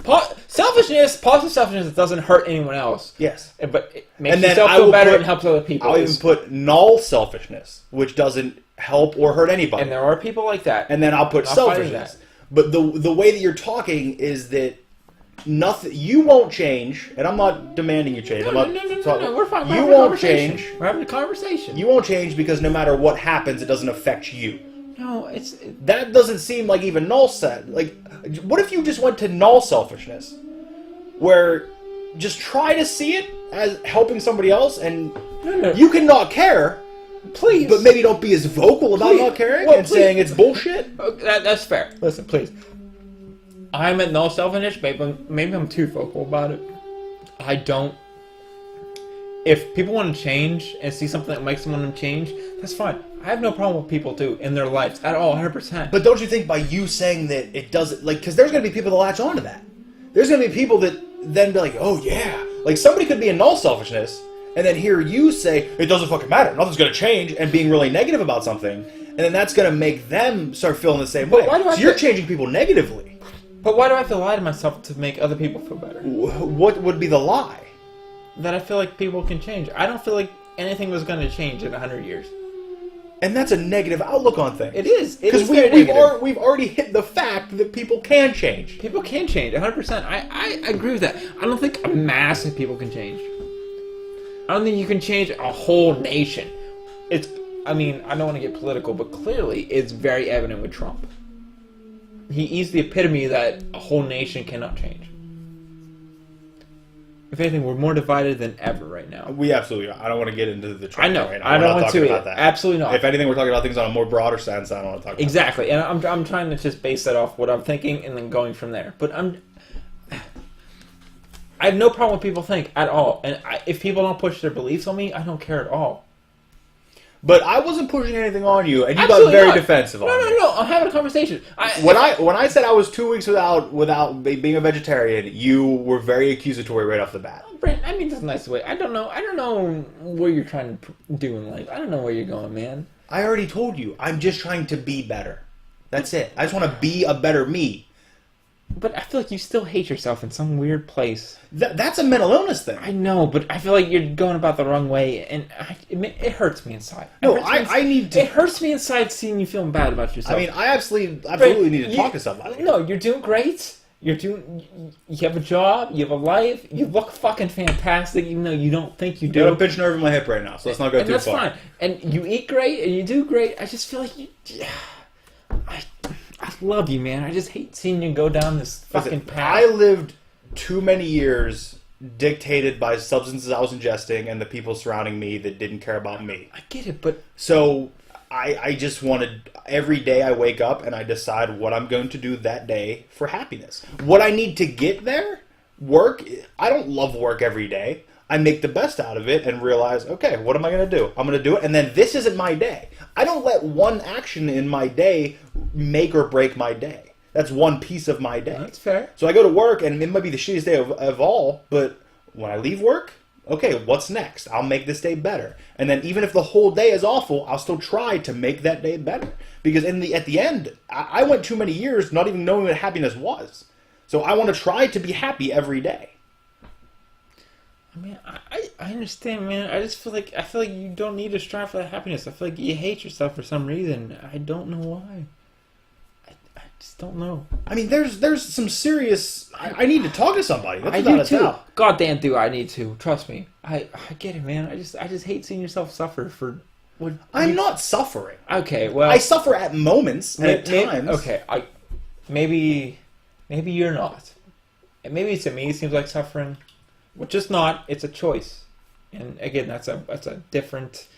[SPEAKER 2] Positive selfishness doesn't hurt anyone else.
[SPEAKER 1] Yes.
[SPEAKER 2] But it makes yourself feel better and helps other people.
[SPEAKER 1] I'll even put null selfishness, which doesn't help or hurt anybody.
[SPEAKER 2] And there are people like that.
[SPEAKER 1] And then I'll put selfishness. But the way that you're talking is that nothing. You won't change, and I'm not demanding you change.
[SPEAKER 2] No, we're fine.
[SPEAKER 1] You won't change.
[SPEAKER 2] We're having a conversation.
[SPEAKER 1] You won't change because no matter what happens, it doesn't affect you.
[SPEAKER 2] No,
[SPEAKER 1] that doesn't seem like even null set. Like, what if you just went to null selfishness, where just try to see it as helping somebody else, and you can not care,
[SPEAKER 2] please,
[SPEAKER 1] but maybe don't be as vocal about not caring and saying it's bullshit.
[SPEAKER 2] That's fair. Listen, please. I'm at null selfishness. Maybe I'm too vocal about it. I don't. If people want to change and see something that makes them want to change, that's fine. I have no problem with people too in their lives at all, 100%.
[SPEAKER 1] But don't you think by you saying that it doesn't, like, because there's going to be people that latch onto that. There's going to be people that then be like, oh yeah, like somebody could be in null selfishness and then hear you say it doesn't fucking matter, nothing's going to change, and being really negative about something, and then that's going to make them start feeling the same way. So you're changing people negatively.
[SPEAKER 2] But why do I have to lie to myself to make other people feel better?
[SPEAKER 1] What would be the lie?
[SPEAKER 2] That I feel like people can change. I don't feel like anything was going to change in 100 years.
[SPEAKER 1] And that's a negative outlook on things.
[SPEAKER 2] It is.
[SPEAKER 1] Because we've already hit the fact that people can change.
[SPEAKER 2] People can change, 100%. I agree with that. I don't think a mass of people can change. I don't think you can change a whole nation. I don't want to get political, but clearly it's very evident with Trump. He's the epitome that a whole nation cannot change. If anything, we're more divided than ever right now.
[SPEAKER 1] We absolutely are. I don't want to get into the Trump
[SPEAKER 2] right now.
[SPEAKER 1] I don't want to about that.
[SPEAKER 2] Absolutely not.
[SPEAKER 1] If anything, we're talking about things on a more broader sense. I don't want to talk about
[SPEAKER 2] exactly. That. And I'm trying to just base that off what I'm thinking and then going from there. But I have no problem with people think at all. And if people don't push their beliefs on me, I don't care at all.
[SPEAKER 1] But I wasn't pushing anything on you, and you got very defensive on me.
[SPEAKER 2] No. I'm having a conversation.
[SPEAKER 1] When I said I was 2 weeks without being a vegetarian, you were very accusatory right off the bat.
[SPEAKER 2] Brent, I mean, that's a nice way. I don't know what you're trying to do in life. I don't know where you're going, man.
[SPEAKER 1] I already told you. I'm just trying to be better. That's it. I just want to be a better me.
[SPEAKER 2] But I feel like you still hate yourself in some weird place.
[SPEAKER 1] That's a mental illness thing.
[SPEAKER 2] I know, but I feel like you're going about the wrong way, and it hurts me inside.
[SPEAKER 1] I need to...
[SPEAKER 2] It hurts me inside seeing you feeling bad about yourself.
[SPEAKER 1] I mean, I absolutely need to talk to somebody.
[SPEAKER 2] No, you're doing great. You have a job, you have a life, you look fucking fantastic, even though you don't think you do.
[SPEAKER 1] I have a pinched nerve in my hip right now, so let's not go too far.
[SPEAKER 2] That's fine. And you eat great, and you do great. I just feel like you... I love you, man. I just hate seeing you go down this fucking path.
[SPEAKER 1] I lived too many years dictated by substances I was ingesting and the people surrounding me that didn't care about me.
[SPEAKER 2] I get it, but...
[SPEAKER 1] So, I just wanted... Every day I wake up and I decide what I'm going to do that day for happiness. What I need to get there, work... I don't love work every day. I make the best out of it and realize, okay, what am I going to do? I'm going to do it, and then this isn't my day. I don't let one action in my day make or break my day. That's one piece of my day.
[SPEAKER 2] That's fair.
[SPEAKER 1] So I go to work, and it might be the shittiest day of all, but when I leave work, okay, what's next? I'll make this day better. And then even if the whole day is awful, I'll still try to make that day better. Because at the end, I went too many years not even knowing what happiness was. So I want to try to be happy every day.
[SPEAKER 2] I mean, I understand, man. I just feel like you don't need to strive for that happiness. I feel like you hate yourself for some reason. I don't know why. I just don't know.
[SPEAKER 1] I mean, there's some serious... I need to talk to somebody. That's
[SPEAKER 2] I do too. Goddamn, do I need to. Trust me. I get it, man. I just hate seeing yourself suffer for what.
[SPEAKER 1] I'm not suffering.
[SPEAKER 2] Okay, well,
[SPEAKER 1] I suffer at moments and at times.
[SPEAKER 2] Okay, maybe you're not. And maybe to me it seems like suffering. Which is not. It's a choice, and again, that's a different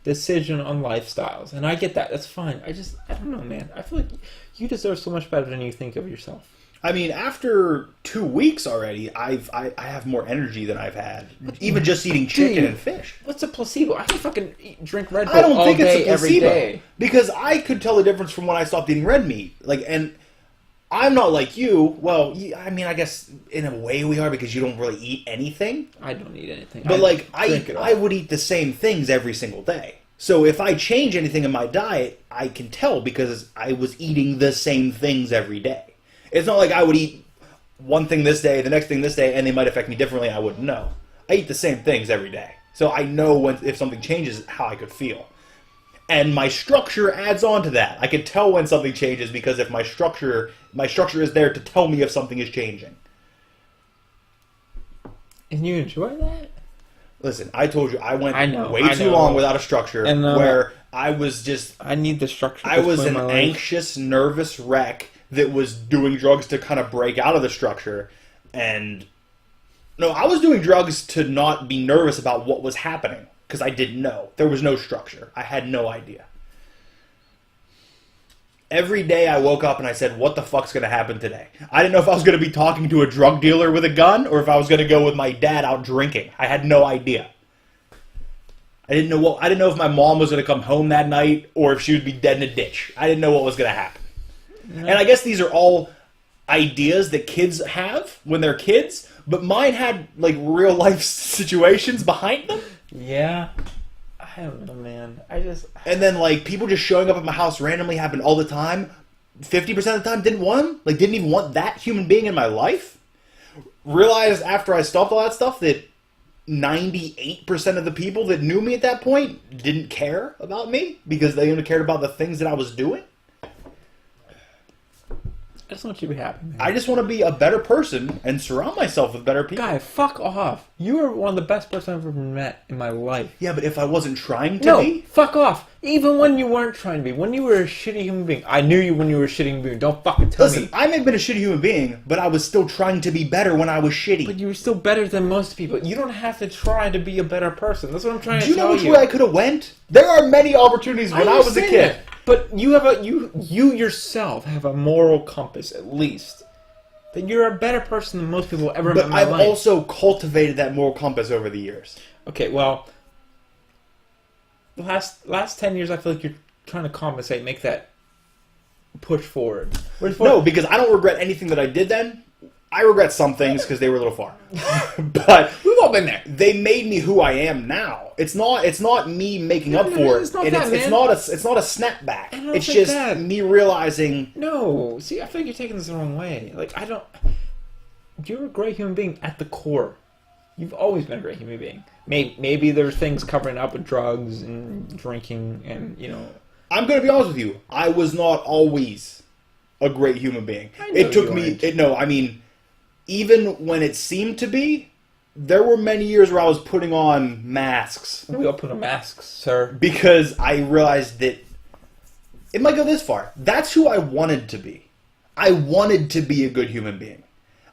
[SPEAKER 2] decision on lifestyles, and I get that. That's fine. I don't know, man. I feel like you deserve so much better than you think of yourself.
[SPEAKER 1] I mean, after 2 weeks already, I have more energy than I've had, even just eating chicken and fish.
[SPEAKER 2] What's a placebo? I can fucking drink Red Bull all day, every day.
[SPEAKER 1] Because I could tell the difference from when I stopped eating red meat. And I'm not like you. Well, I mean, I guess in a way we are because you don't really eat anything.
[SPEAKER 2] I don't eat anything.
[SPEAKER 1] But I would eat the same things every single day. So if I change anything in my diet, I can tell because I was eating the same things every day. It's not like I would eat one thing this day, the next thing this day, and they might affect me differently. I wouldn't know. I eat the same things every day, so I know if something changes, how I could feel. And my structure adds on to that. I can tell when something changes because if my structure is there to tell me if something is changing.
[SPEAKER 2] And you enjoy that?
[SPEAKER 1] Listen, I told you I went way
[SPEAKER 2] I
[SPEAKER 1] too
[SPEAKER 2] know.
[SPEAKER 1] long without a structure,
[SPEAKER 2] And,
[SPEAKER 1] where I was just
[SPEAKER 2] I need the structure.
[SPEAKER 1] I was an anxious, nervous wreck that was doing drugs to kind of break out of the structure. And no, I was doing drugs to not be nervous about what was happening because I didn't know. There was no structure. I had no idea. Every day I woke up and I said, what the fuck's going to happen today? I didn't know if I was going to be talking to a drug dealer with a gun or if I was going to go with my dad out drinking. I had no idea. I didn't know if my mom was going to come home that night or if she would be dead in a ditch. I didn't know what was going to happen. And I guess these are all ideas that kids have when they're kids, but mine had like real life situations behind them.
[SPEAKER 2] Yeah. I don't know, man.
[SPEAKER 1] And then like people just showing up at my house randomly happened all the time. 50% of the time didn't want them. Like didn't even want that human being in my life. Realized after I stopped all that stuff that 98% of the people that knew me at that point didn't care about me because they only cared about the things that I was doing.
[SPEAKER 2] I just want you to be happy, man.
[SPEAKER 1] I just want to be a better person and surround myself with better people.
[SPEAKER 2] Guy, fuck off. You are one of the best person I've ever met in my life.
[SPEAKER 1] Yeah, but if I wasn't trying to be...
[SPEAKER 2] fuck off. Even when you weren't trying to be. When you were a shitty human being. I knew you when you were a shitty human being. Don't fucking tell me.
[SPEAKER 1] Listen, I may have been a shitty human being, but I was still trying to be better when I was shitty.
[SPEAKER 2] But you were still better than most people. You don't have to try to be a better person. That's what I'm trying to tell you.
[SPEAKER 1] Do you know which way I could have went? There are many opportunities when I was a kid.
[SPEAKER 2] That. But you have you yourself have a moral compass, at least. That you're a better person than most people ever met in my life.
[SPEAKER 1] But I've also cultivated that moral compass over the years.
[SPEAKER 2] Okay, well, the last 10 years, I feel like you're trying to compensate, make that push forward.
[SPEAKER 1] No, because I don't regret anything that I did then. I regret some things because they were a little far. But
[SPEAKER 2] we've all been there.
[SPEAKER 1] They made me who I am now. It's not me making up for it. It's not a snapback. It's just me realizing.
[SPEAKER 2] No, see, I feel like you're taking this the wrong way. Like you're a great human being at the core. You've always been a great human being. Maybe there's things covering up with drugs and drinking and
[SPEAKER 1] I'm going to be honest with you. I was not always a great human being. It took me. Even when it seemed to be, there were many years where I was putting on masks.
[SPEAKER 2] We all put on masks, sir.
[SPEAKER 1] Because I realized that it might go this far. That's who I wanted to be. I wanted to be a good human being.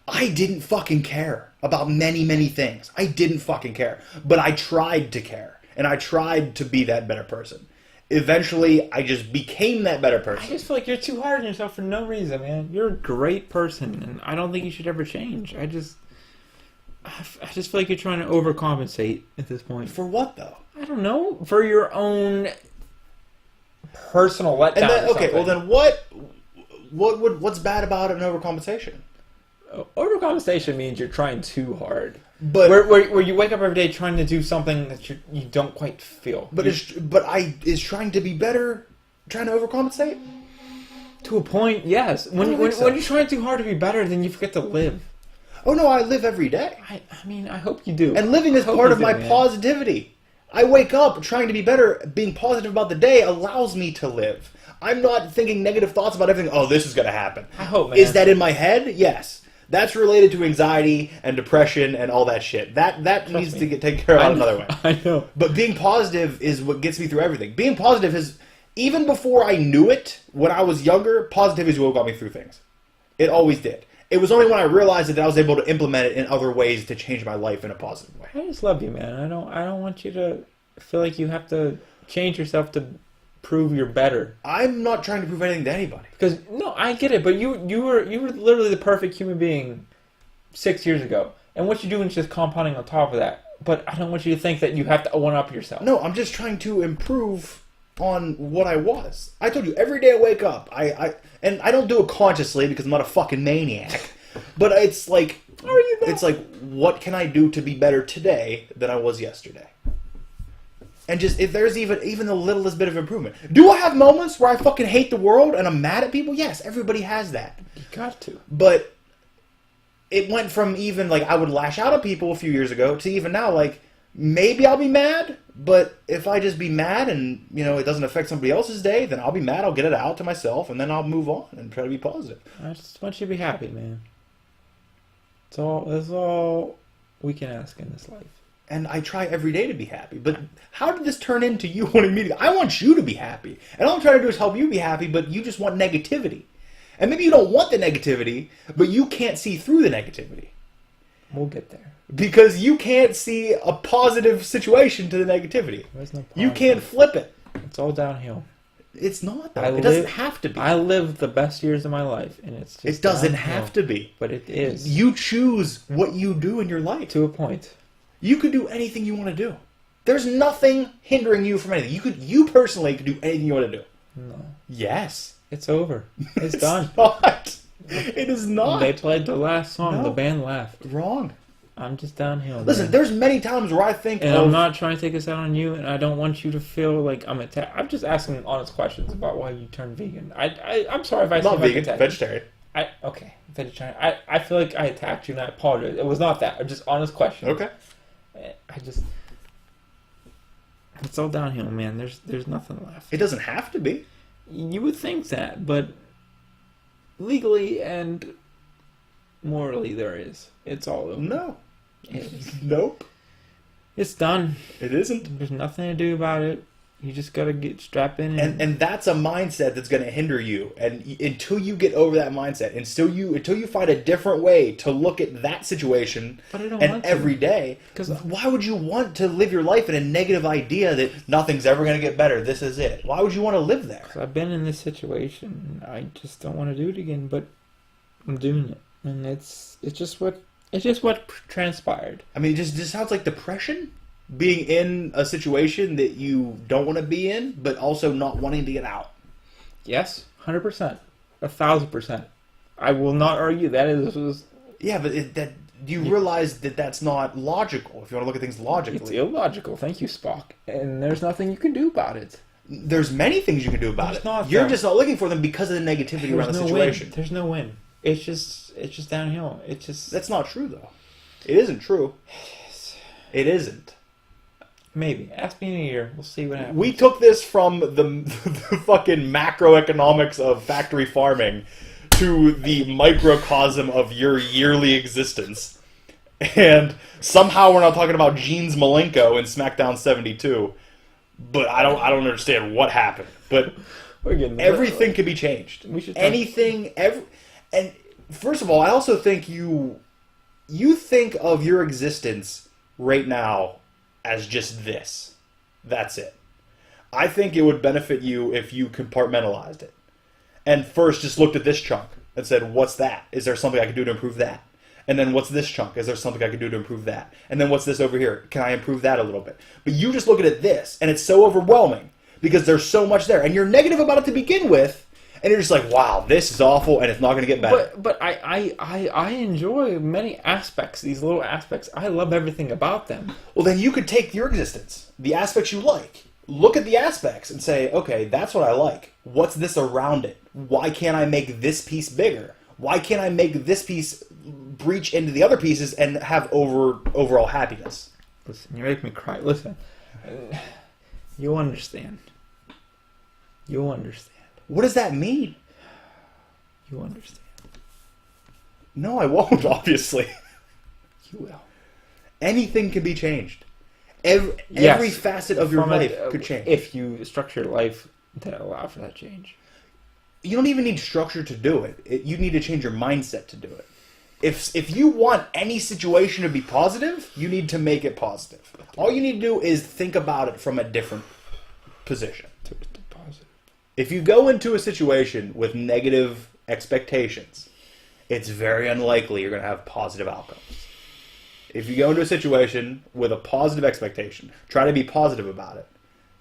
[SPEAKER 1] I didn't fucking care about many, many things. I didn't fucking care. But I tried to care. And I tried to be that better person. Eventually, I just became that better person.
[SPEAKER 2] I just feel like you're too hard on yourself for no reason, man. You're a great person, and I don't think you should ever change. I just feel like you're trying to overcompensate at this point.
[SPEAKER 1] For what, though?
[SPEAKER 2] I don't know. For your own personal letdown.
[SPEAKER 1] And then, okay, well then what's bad about an overcompensation?
[SPEAKER 2] Overcompensation means you're trying too hard.
[SPEAKER 1] But
[SPEAKER 2] where you wake up every day trying to do something that you don't quite feel.
[SPEAKER 1] But is trying to be better trying to overcompensate?
[SPEAKER 2] To a point, yes. When you're trying too hard to be better, then you forget to live.
[SPEAKER 1] Oh no, I live every day.
[SPEAKER 2] I mean, I hope you do.
[SPEAKER 1] And living is part of my positivity. I wake up trying to be better. Being positive about the day allows me to live. I'm not thinking negative thoughts about everything. Oh, this is going to happen.
[SPEAKER 2] I hope, man.
[SPEAKER 1] Is that in my head? Yes. That's related to anxiety and depression and all that shit. That needs to get taken care of another way.
[SPEAKER 2] I know.
[SPEAKER 1] But being positive is what gets me through everything. Being positive has, even before I knew it, when I was younger, positivity is what got me through things. It always did. It was only when I realized that I was able to implement it in other ways to change my life in a positive way.
[SPEAKER 2] I just love you, man. I don't want you to feel like you have to change yourself to prove you're better.
[SPEAKER 1] I'm not trying to prove anything to anybody.
[SPEAKER 2] Because no, I get it, but you were literally the perfect human being 6 years ago, and what you're doing is just compounding on top of that. But I don't want you to think that you have to one up yourself.
[SPEAKER 1] No, I'm just trying to improve on what I was. I told you, every day I wake up, and I don't do it consciously because I'm not a fucking maniac. But it's like, it's like, what can I do to be better today than I was yesterday? And just, if there's even the littlest bit of improvement. Do I have moments where I fucking hate the world and I'm mad at people? Yes, everybody has that.
[SPEAKER 2] You got to.
[SPEAKER 1] But it went from even, like, I would lash out at people a few years ago to even now, like, maybe I'll be mad, but if I just be mad and, you know, it doesn't affect somebody else's day, then I'll be mad, I'll get it out to myself, and then I'll move on and try to be positive.
[SPEAKER 2] I just want you to be happy, man. That's all we can ask in this life.
[SPEAKER 1] And I try every day to be happy. But how did this turn into you wanting me to... I want you to be happy. And all I'm trying to do is help you be happy, but you just want negativity. And maybe you don't want the negativity, but you can't see through the negativity.
[SPEAKER 2] We'll get there.
[SPEAKER 1] Because you can't see a positive situation to the negativity.
[SPEAKER 2] There's no
[SPEAKER 1] You can't flip it.
[SPEAKER 2] It's all downhill.
[SPEAKER 1] It's not, though. It doesn't have to be.
[SPEAKER 2] I lived the best years of my life, and it's just
[SPEAKER 1] It doesn't
[SPEAKER 2] downhill.
[SPEAKER 1] have to be.
[SPEAKER 2] But it is.
[SPEAKER 1] You choose what you do in your life.
[SPEAKER 2] To a point.
[SPEAKER 1] You could do anything you want to do. There's nothing hindering you from anything. You personally could do anything you want to do.
[SPEAKER 2] No.
[SPEAKER 1] Yes.
[SPEAKER 2] It's over. It's done.
[SPEAKER 1] Not. It is not.
[SPEAKER 2] They played the last song.
[SPEAKER 1] No.
[SPEAKER 2] The band left.
[SPEAKER 1] Wrong.
[SPEAKER 2] I'm just downhill.
[SPEAKER 1] Listen,
[SPEAKER 2] man.
[SPEAKER 1] there's many times where I think
[SPEAKER 2] And I'm not trying to take this out on you, and I don't want you to feel like I'm attacked. I'm just asking honest questions about why you turned vegan. I'm sorry if I
[SPEAKER 1] not
[SPEAKER 2] seem
[SPEAKER 1] vegan,
[SPEAKER 2] like attacked.
[SPEAKER 1] vegetarian.
[SPEAKER 2] Okay, vegetarian. I feel like I attacked you, and I apologize. It was not that. Just honest questions.
[SPEAKER 1] Okay.
[SPEAKER 2] It's all downhill, man. There's nothing left.
[SPEAKER 1] It doesn't have to be.
[SPEAKER 2] You would think that, but legally and morally there is. It's all over.
[SPEAKER 1] No.
[SPEAKER 2] It is.
[SPEAKER 1] Nope.
[SPEAKER 2] It's done.
[SPEAKER 1] It isn't.
[SPEAKER 2] There's nothing to do about it. You just gotta get strapped in.
[SPEAKER 1] And that's a mindset that's going to hinder you. And until you get over that mindset, until you find a different way to look at that situation
[SPEAKER 2] But I don't
[SPEAKER 1] and
[SPEAKER 2] want to.
[SPEAKER 1] every day,
[SPEAKER 2] 'Cause
[SPEAKER 1] why would you want to live your life in a negative idea that nothing's ever going to get better? This is it. Why would you want to live there?
[SPEAKER 2] I've been in this situation. I just don't want to do it again. But I'm doing it, and it's just what transpired.
[SPEAKER 1] I mean, it just sounds like depression. Being in a situation that you don't want to be in, but also not wanting to get out.
[SPEAKER 2] Yes, 100%, 1,000%. I will not argue that is.
[SPEAKER 1] Yeah, but do you realize that that's not logical? If you want to look at things logically,
[SPEAKER 2] It's illogical. Thank you, Spock. And there's nothing you can do about it.
[SPEAKER 1] there's many things you can do about
[SPEAKER 2] There's
[SPEAKER 1] it.
[SPEAKER 2] not,
[SPEAKER 1] You're
[SPEAKER 2] though.
[SPEAKER 1] just not looking for them because of the negativity around the situation.
[SPEAKER 2] Win. There's no win. It's just downhill. It's just
[SPEAKER 1] That's not true, though. It isn't true. It isn't.
[SPEAKER 2] maybe. Ask me in a year. We'll see what happens.
[SPEAKER 1] We took this from the fucking macroeconomics of factory farming to the microcosm of your yearly existence. And somehow we're not talking about Jeans Malenko in Smackdown 72. But I don't understand what happened. But everything can be changed.
[SPEAKER 2] We should
[SPEAKER 1] Anything, and first of all, I also think you think of your existence right now as just this. That's it. I think it would benefit you if you compartmentalized it. And first just looked at this chunk and said, what's that? Is there something I can do to improve that? And then what's this chunk? Is there something I can do to improve that? And then what's this over here? Can I improve that a little bit? But you just look at this, and it's so overwhelming because there's so much there. And you're negative about it to begin with, and you're just like, wow, this is awful, and it's not going to get better.
[SPEAKER 2] But I enjoy many aspects, these little aspects. I love everything about them.
[SPEAKER 1] Well, then you could take your existence, the aspects you like, look at the aspects and say, okay, that's what I like. What's this around it? Why can't I make this piece bigger? Why can't I make this piece breach into the other pieces and have overall happiness?
[SPEAKER 2] Listen, you make me cry. Listen, you'll understand. You'll understand.
[SPEAKER 1] What does that mean?
[SPEAKER 2] You'll understand.
[SPEAKER 1] No, I won't, obviously.
[SPEAKER 2] You will.
[SPEAKER 1] Anything can be changed. Every facet of your life could change.
[SPEAKER 2] If you structure your life to allow for that change.
[SPEAKER 1] You don't even need structure to do it. You need to change your mindset to do it. If you want any situation to be positive, you need to make it positive. All you need to do is think about it from a different position. If you go into a situation with negative expectations, it's very unlikely you're going to have positive outcomes. If you go into a situation with a positive expectation, try to be positive about it,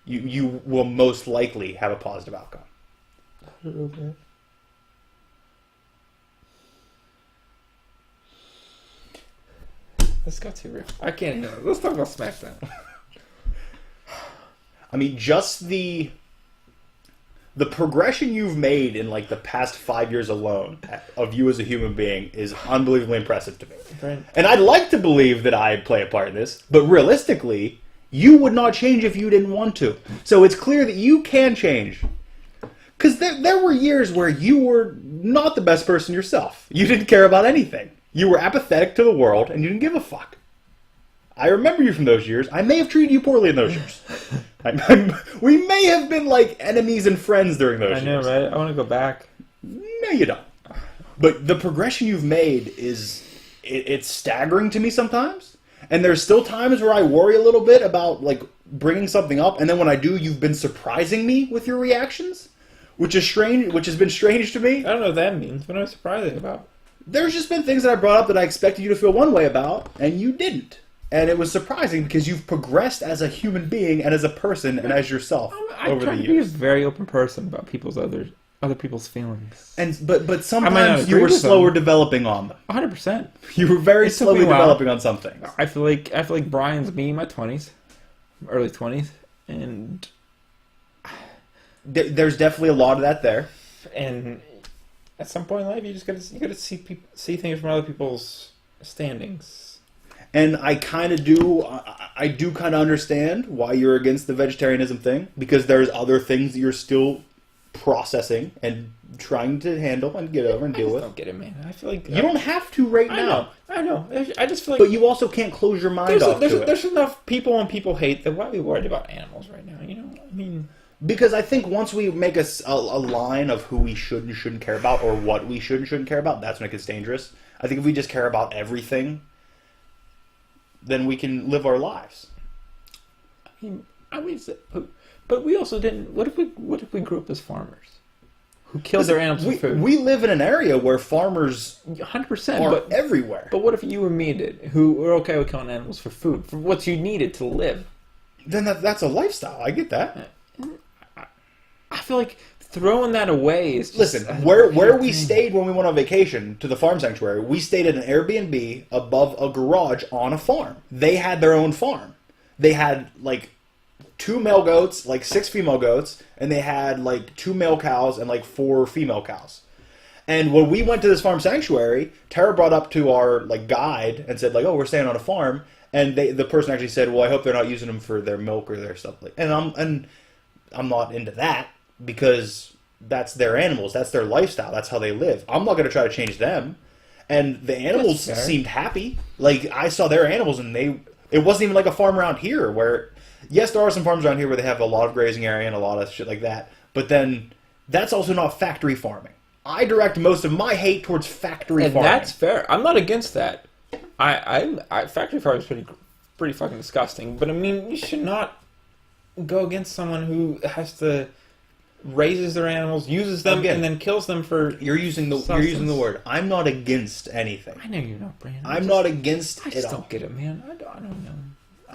[SPEAKER 1] you will most likely have a positive outcome.
[SPEAKER 2] Okay. Let's go too real. I can't even. Let's talk about Smackdown.
[SPEAKER 1] I mean, just the The progression you've made in like the past 5 years alone of you as a human being is unbelievably impressive to me.
[SPEAKER 2] Right.
[SPEAKER 1] And I'd like to believe that I play a part in this, but realistically, you would not change if you didn't want to. So it's clear that you can change. Because there were years where you were not the best person yourself. You didn't care about anything. You were apathetic to the world, and you didn't give a fuck. I remember you from those years. I may have treated you poorly in those years. We may have been like enemies and friends during those years.
[SPEAKER 2] I know, right? I want to go back.
[SPEAKER 1] No, you don't. But the progression you've made it's staggering to me sometimes. And there's still times where I worry a little bit about like bringing something up. And then when I do, you've been surprising me with your reactions, which is strange, which has been strange to me.
[SPEAKER 2] I don't know what that means. What am I surprising about?
[SPEAKER 1] There's just been things that I brought up that I expected you to feel one way about, and you didn't. And it was surprising because you've progressed as a human being and as a person and as yourself over the years.
[SPEAKER 2] I try to be a very open person about other people's feelings.
[SPEAKER 1] But sometimes you were slower developing on them.
[SPEAKER 2] 100%.
[SPEAKER 1] You were very slowly developing on some things.
[SPEAKER 2] I feel like Brian's me in my 20s, early 20s, and
[SPEAKER 1] there's definitely a lot of that there.
[SPEAKER 2] And at some point in life, you gotta see things from other people's standings.
[SPEAKER 1] And I do kind of understand why you're against the vegetarianism thing, because there's other things that you're still processing and trying to handle and get over and deal with.
[SPEAKER 2] I don't get it, man. I feel like
[SPEAKER 1] you don't have to now.
[SPEAKER 2] I know. I just feel like,
[SPEAKER 1] but you also can't close your mind off to it.
[SPEAKER 2] There's enough people and people hate that. Why are we worried about animals right now? You know, I mean.
[SPEAKER 1] Because I think once we make a line of who we should and shouldn't care about, or what we should and shouldn't care about, that's when it gets dangerous. I think if we just care about everything, then we can live our lives.
[SPEAKER 2] I mean, but we also didn't. What if we grew up as farmers who killed their animals for food?
[SPEAKER 1] We live in an area where farmers
[SPEAKER 2] 100%
[SPEAKER 1] are everywhere.
[SPEAKER 2] But what if you and me did, who were okay with killing animals for food, for what you needed to live?
[SPEAKER 1] Then that's a lifestyle. I get that.
[SPEAKER 2] I feel like throwing that away is just...
[SPEAKER 1] Listen, where we stayed when we went on vacation to the farm sanctuary, we stayed at an Airbnb above a garage on a farm. They had their own farm. They had, like, 2 male goats, like 6 female goats, and they had, like, 2 male cows and, like, 4 female cows. And when we went to this farm sanctuary, Tara brought up to our, like, guide and said, like, oh, we're staying on a farm. And the person actually said, well, I hope they're not using them for their milk or their stuff. And I'm not into that. Because that's their animals, that's their lifestyle, that's how they live. I'm not going to try to change them. And the animals seemed happy. Like, I saw their animals, and it wasn't even like a farm around here where, yes, there are some farms around here where they have a lot of grazing area and a lot of shit like that. But then, that's also not factory farming. I direct most of my hate towards factory farming.
[SPEAKER 2] And that's fair. I'm not against that. Factory farming is pretty fucking disgusting. But I mean, you should not go against someone who has to... raises their animals, uses them, and then kills them for
[SPEAKER 1] you're using the word. I'm not against anything.
[SPEAKER 2] I know you're not, Brandon.
[SPEAKER 1] I'm not against
[SPEAKER 2] I just don't get it, man. I don't know.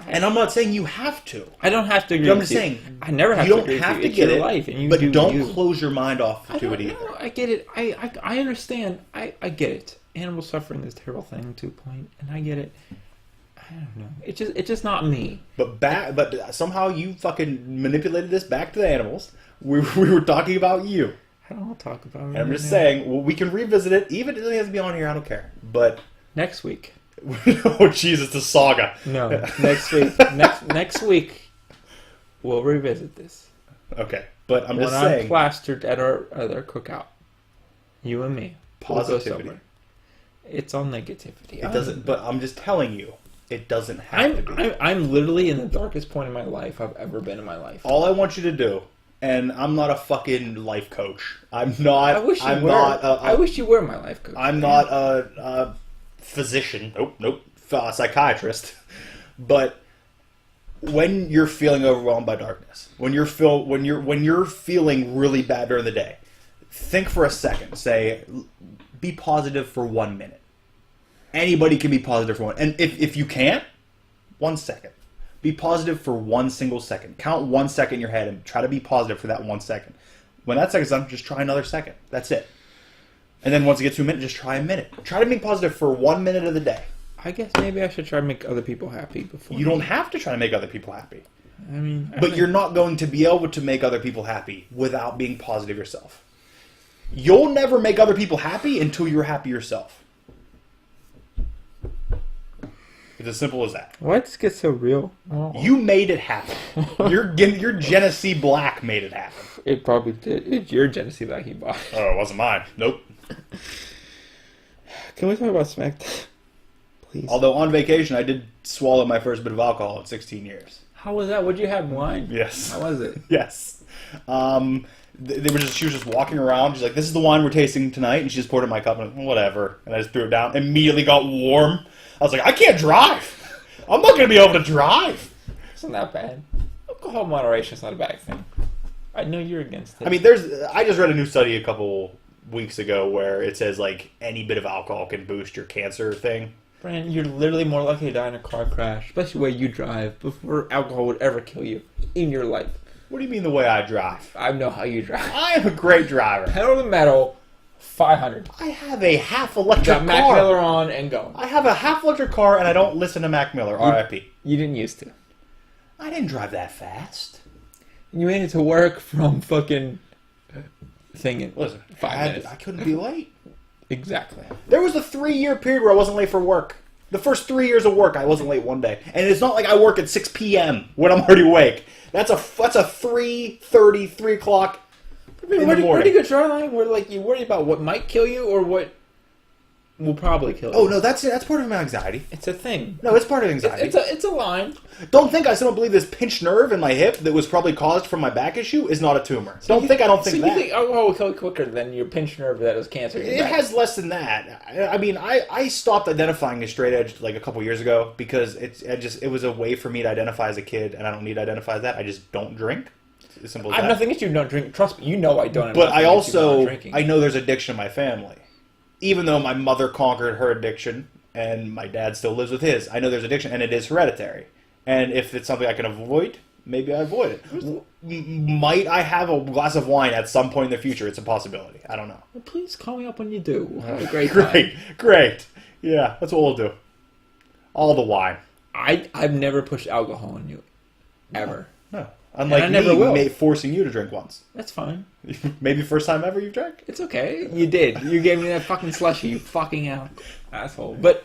[SPEAKER 1] And I'm not saying you have to.
[SPEAKER 2] I don't have to agree.
[SPEAKER 1] I'm just saying
[SPEAKER 2] I never have
[SPEAKER 1] you
[SPEAKER 2] to
[SPEAKER 1] don't
[SPEAKER 2] agree
[SPEAKER 1] have
[SPEAKER 2] with
[SPEAKER 1] to
[SPEAKER 2] you.
[SPEAKER 1] get
[SPEAKER 2] it's
[SPEAKER 1] it.
[SPEAKER 2] Your life, and you
[SPEAKER 1] but don't
[SPEAKER 2] you.
[SPEAKER 1] Close your mind off to it either.
[SPEAKER 2] No, I get it. I understand. I get it. Animal suffering is a terrible thing to a point, and I get it. I don't know. It's just not me.
[SPEAKER 1] But somehow you fucking manipulated this back to the animals. We were talking about you.
[SPEAKER 2] I don't want to talk about it.
[SPEAKER 1] I'm just saying, well, we can revisit it. Even if it doesn't have to be on here, I don't care. But
[SPEAKER 2] next week.
[SPEAKER 1] Oh, Jesus, the saga.
[SPEAKER 2] No, next week. next week, we'll revisit this.
[SPEAKER 1] Okay, but I'm just
[SPEAKER 2] when
[SPEAKER 1] saying.
[SPEAKER 2] I'm plastered at our cookout, you and me.
[SPEAKER 1] Positivity.
[SPEAKER 2] It's all negativity.
[SPEAKER 1] It doesn't. But I'm just telling you, it doesn't have to be.
[SPEAKER 2] I'm literally in the darkest point in my life I've ever been in my life.
[SPEAKER 1] All I want you to do. And I'm not a fucking life coach. I'm not.
[SPEAKER 2] I wish you were my life coach.
[SPEAKER 1] I'm not a physician. Nope. A psychiatrist. But when you're feeling overwhelmed by darkness, when you're feeling really bad during the day, think for a second. Say, be positive for 1 minute. Anybody can be positive for one. And if you can't, 1 second. Be positive for 1 single second. Count 1 second in your head and try to be positive for that 1 second. When that second's done, just try another second. That's it. And then once it gets to a minute, just try a minute. Try to be positive for 1 minute of the day.
[SPEAKER 2] I guess maybe I should try to make other people happy before.
[SPEAKER 1] You don't have to try to make other people happy.
[SPEAKER 2] I mean,
[SPEAKER 1] But you're not going to be able to make other people happy without being positive yourself. You'll never make other people happy until you're happy yourself. It's as simple as that.
[SPEAKER 2] Why does it get so real? Oh.
[SPEAKER 1] You made it happen. Your Genesee Black made it happen.
[SPEAKER 2] It probably did. It's your Genesee that he bought.
[SPEAKER 1] Oh, it wasn't mine. Nope.
[SPEAKER 2] Can we talk about Smackdown? Please.
[SPEAKER 1] Although on vacation, I did swallow my first bit of alcohol in 16 years.
[SPEAKER 2] How was that? What'd you have? Wine?
[SPEAKER 1] Yes.
[SPEAKER 2] How was it?
[SPEAKER 1] Yes. She was just walking around. She's like, "This is the wine we're tasting tonight," and she just poured it in my cup. And whatever. And I just threw it down. Immediately got warm. I was like, "I can't drive. I'm not going to be able to drive."
[SPEAKER 2] It's not that bad. Alcohol moderation is not a bad thing. I know you're against it.
[SPEAKER 1] I mean, I just read a new study a couple weeks ago where it says like any bit of alcohol can boost your cancer thing.
[SPEAKER 2] Brandon, you're literally more likely to die in a car crash, especially the way you drive, before alcohol would ever kill you in your life.
[SPEAKER 1] What do you mean the way I drive?
[SPEAKER 2] I know how you drive.
[SPEAKER 1] I am a great driver.
[SPEAKER 2] Pedal to the metal, 500.
[SPEAKER 1] I have a half electric
[SPEAKER 2] Got
[SPEAKER 1] car.
[SPEAKER 2] Mac Miller on and go.
[SPEAKER 1] I have a half electric car and I don't listen to Mac Miller. R.I.P.
[SPEAKER 2] You didn't used to.
[SPEAKER 1] I didn't drive that fast.
[SPEAKER 2] You made it to work from fucking thinking.
[SPEAKER 1] Listen,
[SPEAKER 2] 5 minutes.
[SPEAKER 1] I couldn't be late.
[SPEAKER 2] Exactly.
[SPEAKER 1] There was a 3-year period where I wasn't late for work. The first 3 years of work, I wasn't late one day. And it's not like I work at 6 p.m. when I'm already awake. That's a 3:30, 3 o'clock in the morning.
[SPEAKER 2] Where do you go draw a line where like you worry about what might kill you or what will probably kill you?
[SPEAKER 1] Oh, no, that's part of my anxiety.
[SPEAKER 2] It's a thing.
[SPEAKER 1] No, it's part of anxiety.
[SPEAKER 2] It's a line.
[SPEAKER 1] Don't think I still don't believe this pinched nerve in my hip that was probably caused from my back issue is not a tumor. I don't think that.
[SPEAKER 2] You think alcohol will kill you quicker than your pinched nerve that is cancer?
[SPEAKER 1] It has less than that. I mean, I stopped identifying as straight edge like a couple years ago because it was a way for me to identify as a kid, and I don't need to identify as that. I just don't drink. It's as simple as
[SPEAKER 2] I have
[SPEAKER 1] that.
[SPEAKER 2] nothing against you. Don't drink. Trust me, you know I don't.
[SPEAKER 1] But I know there's addiction in my family. Even though my mother conquered her addiction and my dad still lives with his, I know there's addiction and it is hereditary. And if it's something I can avoid, maybe I avoid it. Might I have a glass of wine at some point in the future? It's a possibility. I don't know.
[SPEAKER 2] Well, please call me up when you do. We'll have a great time.
[SPEAKER 1] Great. Yeah, that's what we'll do. All the wine.
[SPEAKER 2] I've never pushed alcohol on you. Ever.
[SPEAKER 1] No. Unlike
[SPEAKER 2] I never will.
[SPEAKER 1] Forcing you to drink once.
[SPEAKER 2] That's fine.
[SPEAKER 1] Maybe first time ever you've drank?
[SPEAKER 2] It's okay. You did. You gave me that fucking slushy, you fucking asshole. But,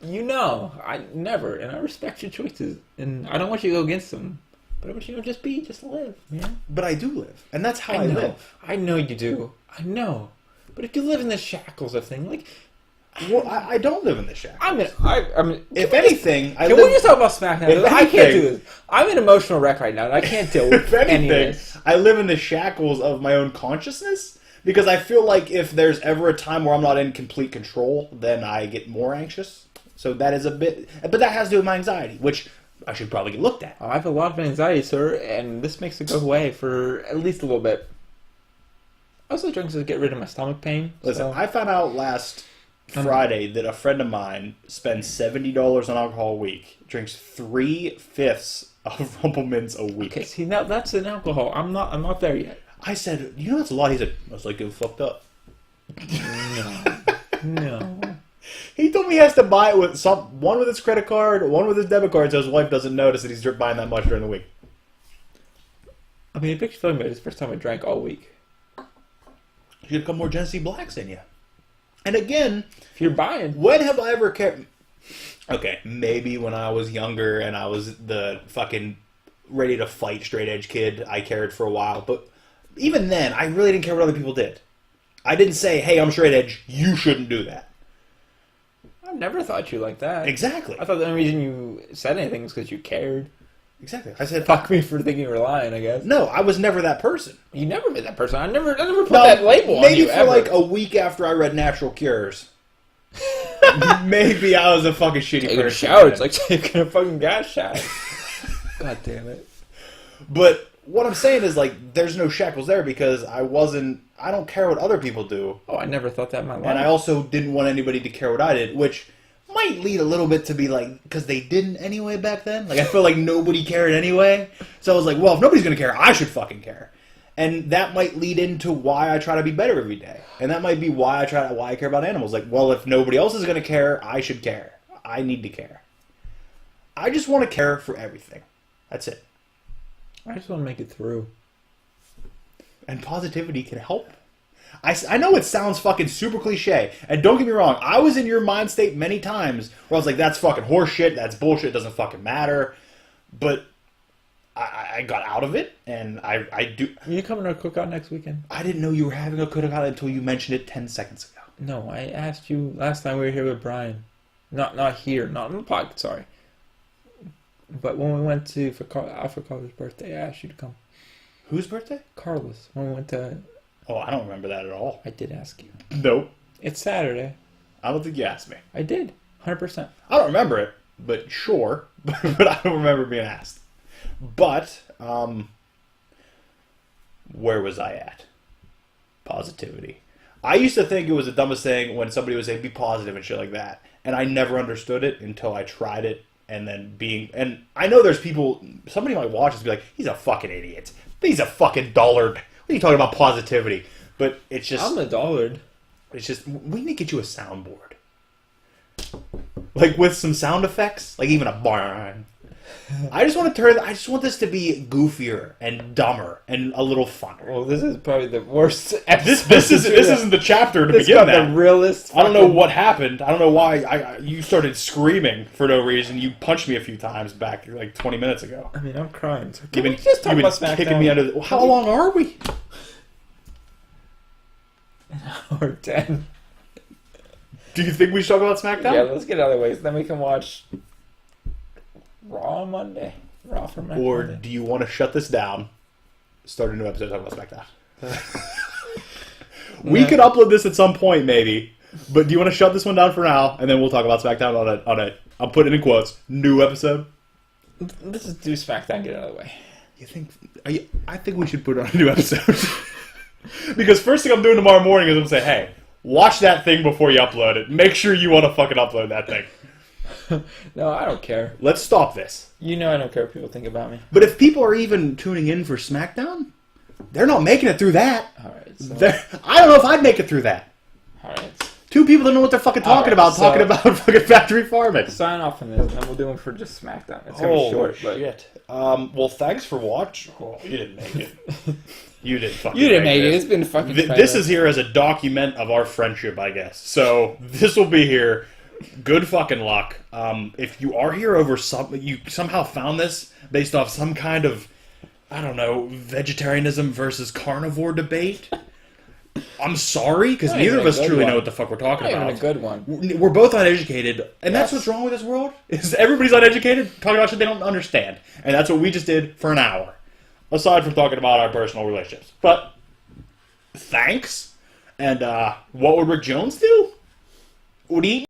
[SPEAKER 2] I never. And I respect your choices. And I don't want you to go against them. But I want you to just live. Yeah?
[SPEAKER 1] But I do live. And that's how I
[SPEAKER 2] know.
[SPEAKER 1] live.
[SPEAKER 2] I know you do. I know. But if you live in the shackles of things, like...
[SPEAKER 1] Well, I don't live in the shack.
[SPEAKER 2] I mean,
[SPEAKER 1] if anything,
[SPEAKER 2] can we just talk about Smackdown? I can't do this. I'm an emotional wreck right now, and I can't deal with any of this.
[SPEAKER 1] I live in the shackles of my own consciousness because I feel like if there's ever a time where I'm not in complete control, then I get more anxious. So that is a bit, but that has to do with my anxiety, which I should probably get looked at.
[SPEAKER 2] I have a lot of anxiety, sir, and this makes it go away for at least a little bit. I also drink to get rid of my stomach pain.
[SPEAKER 1] Listen, I found out last Friday that a friend of mine spends $70 on alcohol a week, drinks 3/5 of Rumple Mints a week.
[SPEAKER 2] Okay, see now that's an alcohol. I'm not there yet.
[SPEAKER 1] I said, you know that's a lot. He said, I was like, it fucked up.
[SPEAKER 2] No.
[SPEAKER 1] He told me he has to buy it with one with his credit card, one with his debit card, so his wife doesn't notice that he's buying that much during the week.
[SPEAKER 2] I mean, it makes you feel like it's the first time I drank all week.
[SPEAKER 1] You should come more Genesee Blacks in you. And again,
[SPEAKER 2] if you're buying,
[SPEAKER 1] when have I ever cared? Okay, maybe when I was younger and I was the fucking ready to fight straight edge kid, I cared for a while. But even then, I really didn't care what other people did. I didn't say, hey, I'm straight edge, you shouldn't do that.
[SPEAKER 2] I've never thought you like that.
[SPEAKER 1] Exactly.
[SPEAKER 2] I thought the only reason you said anything is because you cared.
[SPEAKER 1] Exactly. I said,
[SPEAKER 2] fuck me for thinking you were lying, I guess.
[SPEAKER 1] No, I was never that person.
[SPEAKER 2] You never been that person. I never put that label on you.
[SPEAKER 1] Maybe for like a week after I read Natural Cures. Maybe I was a fucking shitty person.
[SPEAKER 2] Taking a shower, it's like taking a fucking gas shower. God damn it.
[SPEAKER 1] But what I'm saying is, like, there's no shackles there because I don't care what other people do.
[SPEAKER 2] Oh, I never thought that in my life.
[SPEAKER 1] And I also didn't want anybody to care what I did, which might lead a little bit to be like, because they didn't anyway back then. Like, I feel like nobody cared anyway. So I was like, well, if nobody's going to care, I should fucking care. And that might lead into why I try to be better every day. And that might be why I care about animals. Like, well, if nobody else is going to care, I should care. I need to care. I just want to care for everything. That's it.
[SPEAKER 2] I just want to make it through.
[SPEAKER 1] And positivity can help. I know it sounds fucking super cliche, and don't get me wrong, I was in your mind state many times where I was like, that's fucking horseshit, that's bullshit, it doesn't fucking matter. But I got out of it, and I do...
[SPEAKER 2] Are you coming to a cookout next weekend?
[SPEAKER 1] I didn't know you were having a cookout until you mentioned it 10 seconds ago.
[SPEAKER 2] No, I asked you last time we were here with Brian. Not here, not in the podcast, sorry. But when we went to Alfred Carlos' birthday, I asked you to come.
[SPEAKER 1] Whose birthday?
[SPEAKER 2] Carlos. When we went to...
[SPEAKER 1] Oh, I don't remember that at all.
[SPEAKER 2] I did ask you.
[SPEAKER 1] Nope.
[SPEAKER 2] It's Saturday.
[SPEAKER 1] I don't think you asked me.
[SPEAKER 2] I did. 100%.
[SPEAKER 1] I don't remember it, but sure. But I don't remember being asked. But, where was I at? Positivity. I used to think it was the dumbest thing when somebody would say, be positive and shit like that. And I never understood it until I tried it. And then and I know there's people, somebody might watch this and be like, he's a fucking idiot. He's a fucking dullard. What are you talking about positivity? But it's just...
[SPEAKER 2] I'm a dullard.
[SPEAKER 1] It's just, we need to get you a soundboard. Like with some sound effects. Like even a barn. I just want this to be goofier and dumber and a little funner.
[SPEAKER 2] Well, this is probably the worst episode.
[SPEAKER 1] This isn't the chapter to begin that.
[SPEAKER 2] The realest.
[SPEAKER 1] I don't know what happened. I don't know why you started screaming for no reason. You punched me a few times back like 20 minutes ago.
[SPEAKER 2] I mean, I'm crying. So
[SPEAKER 1] You've been
[SPEAKER 2] just talk about Smackdown?
[SPEAKER 1] kicking me under the... How long are we?
[SPEAKER 2] An hour 10.
[SPEAKER 1] Do you think we should talk about Smackdown?
[SPEAKER 2] Yeah, let's get out of the way. So then we can watch Raw on Monday. Raw for Monday.
[SPEAKER 1] Or do you want to shut this down, start a new episode talking about Smackdown? We could upload this at some point, maybe. But do you want to shut this one down for now, and then we'll talk about Smackdown on a I'm putting it in quotes, new episode?
[SPEAKER 2] Let's just do Smackdown, get it out of the way.
[SPEAKER 1] You think? I think we should put it on a new episode. Because first thing I'm doing tomorrow morning is I'm going to say, hey, watch that thing before you upload it. Make sure you want to fucking upload that thing.
[SPEAKER 2] No, I don't care.
[SPEAKER 1] Let's stop this.
[SPEAKER 2] You know I don't care what people think about me.
[SPEAKER 1] But if people are even tuning in for Smackdown, they're not making it through that.
[SPEAKER 2] Alright, so...
[SPEAKER 1] I don't know if I'd make it through that.
[SPEAKER 2] Alright.
[SPEAKER 1] Two people don't know what they're fucking talking about, talking about fucking factory farming.
[SPEAKER 2] Sign off on this, and then we'll do one for just Smackdown. It's going to be short,
[SPEAKER 1] shit. Well, thanks for watching. Oh, you didn't make it. You didn't fucking
[SPEAKER 2] You didn't make it. It's been fucking
[SPEAKER 1] This is here as a document of our friendship, I guess. So, this will be here. Good fucking luck. If you are here over you somehow found this based off some kind of, I don't know, vegetarianism versus carnivore debate, I'm sorry, because neither of us truly know what the fuck we're talking about.
[SPEAKER 2] Not even a good one.
[SPEAKER 1] We're both uneducated, and that's what's wrong with this world, is everybody's uneducated, talking about shit they don't understand. And that's what we just did for an hour. Aside from talking about our personal relationships. But, thanks. And, what would Rick Jones do? Would he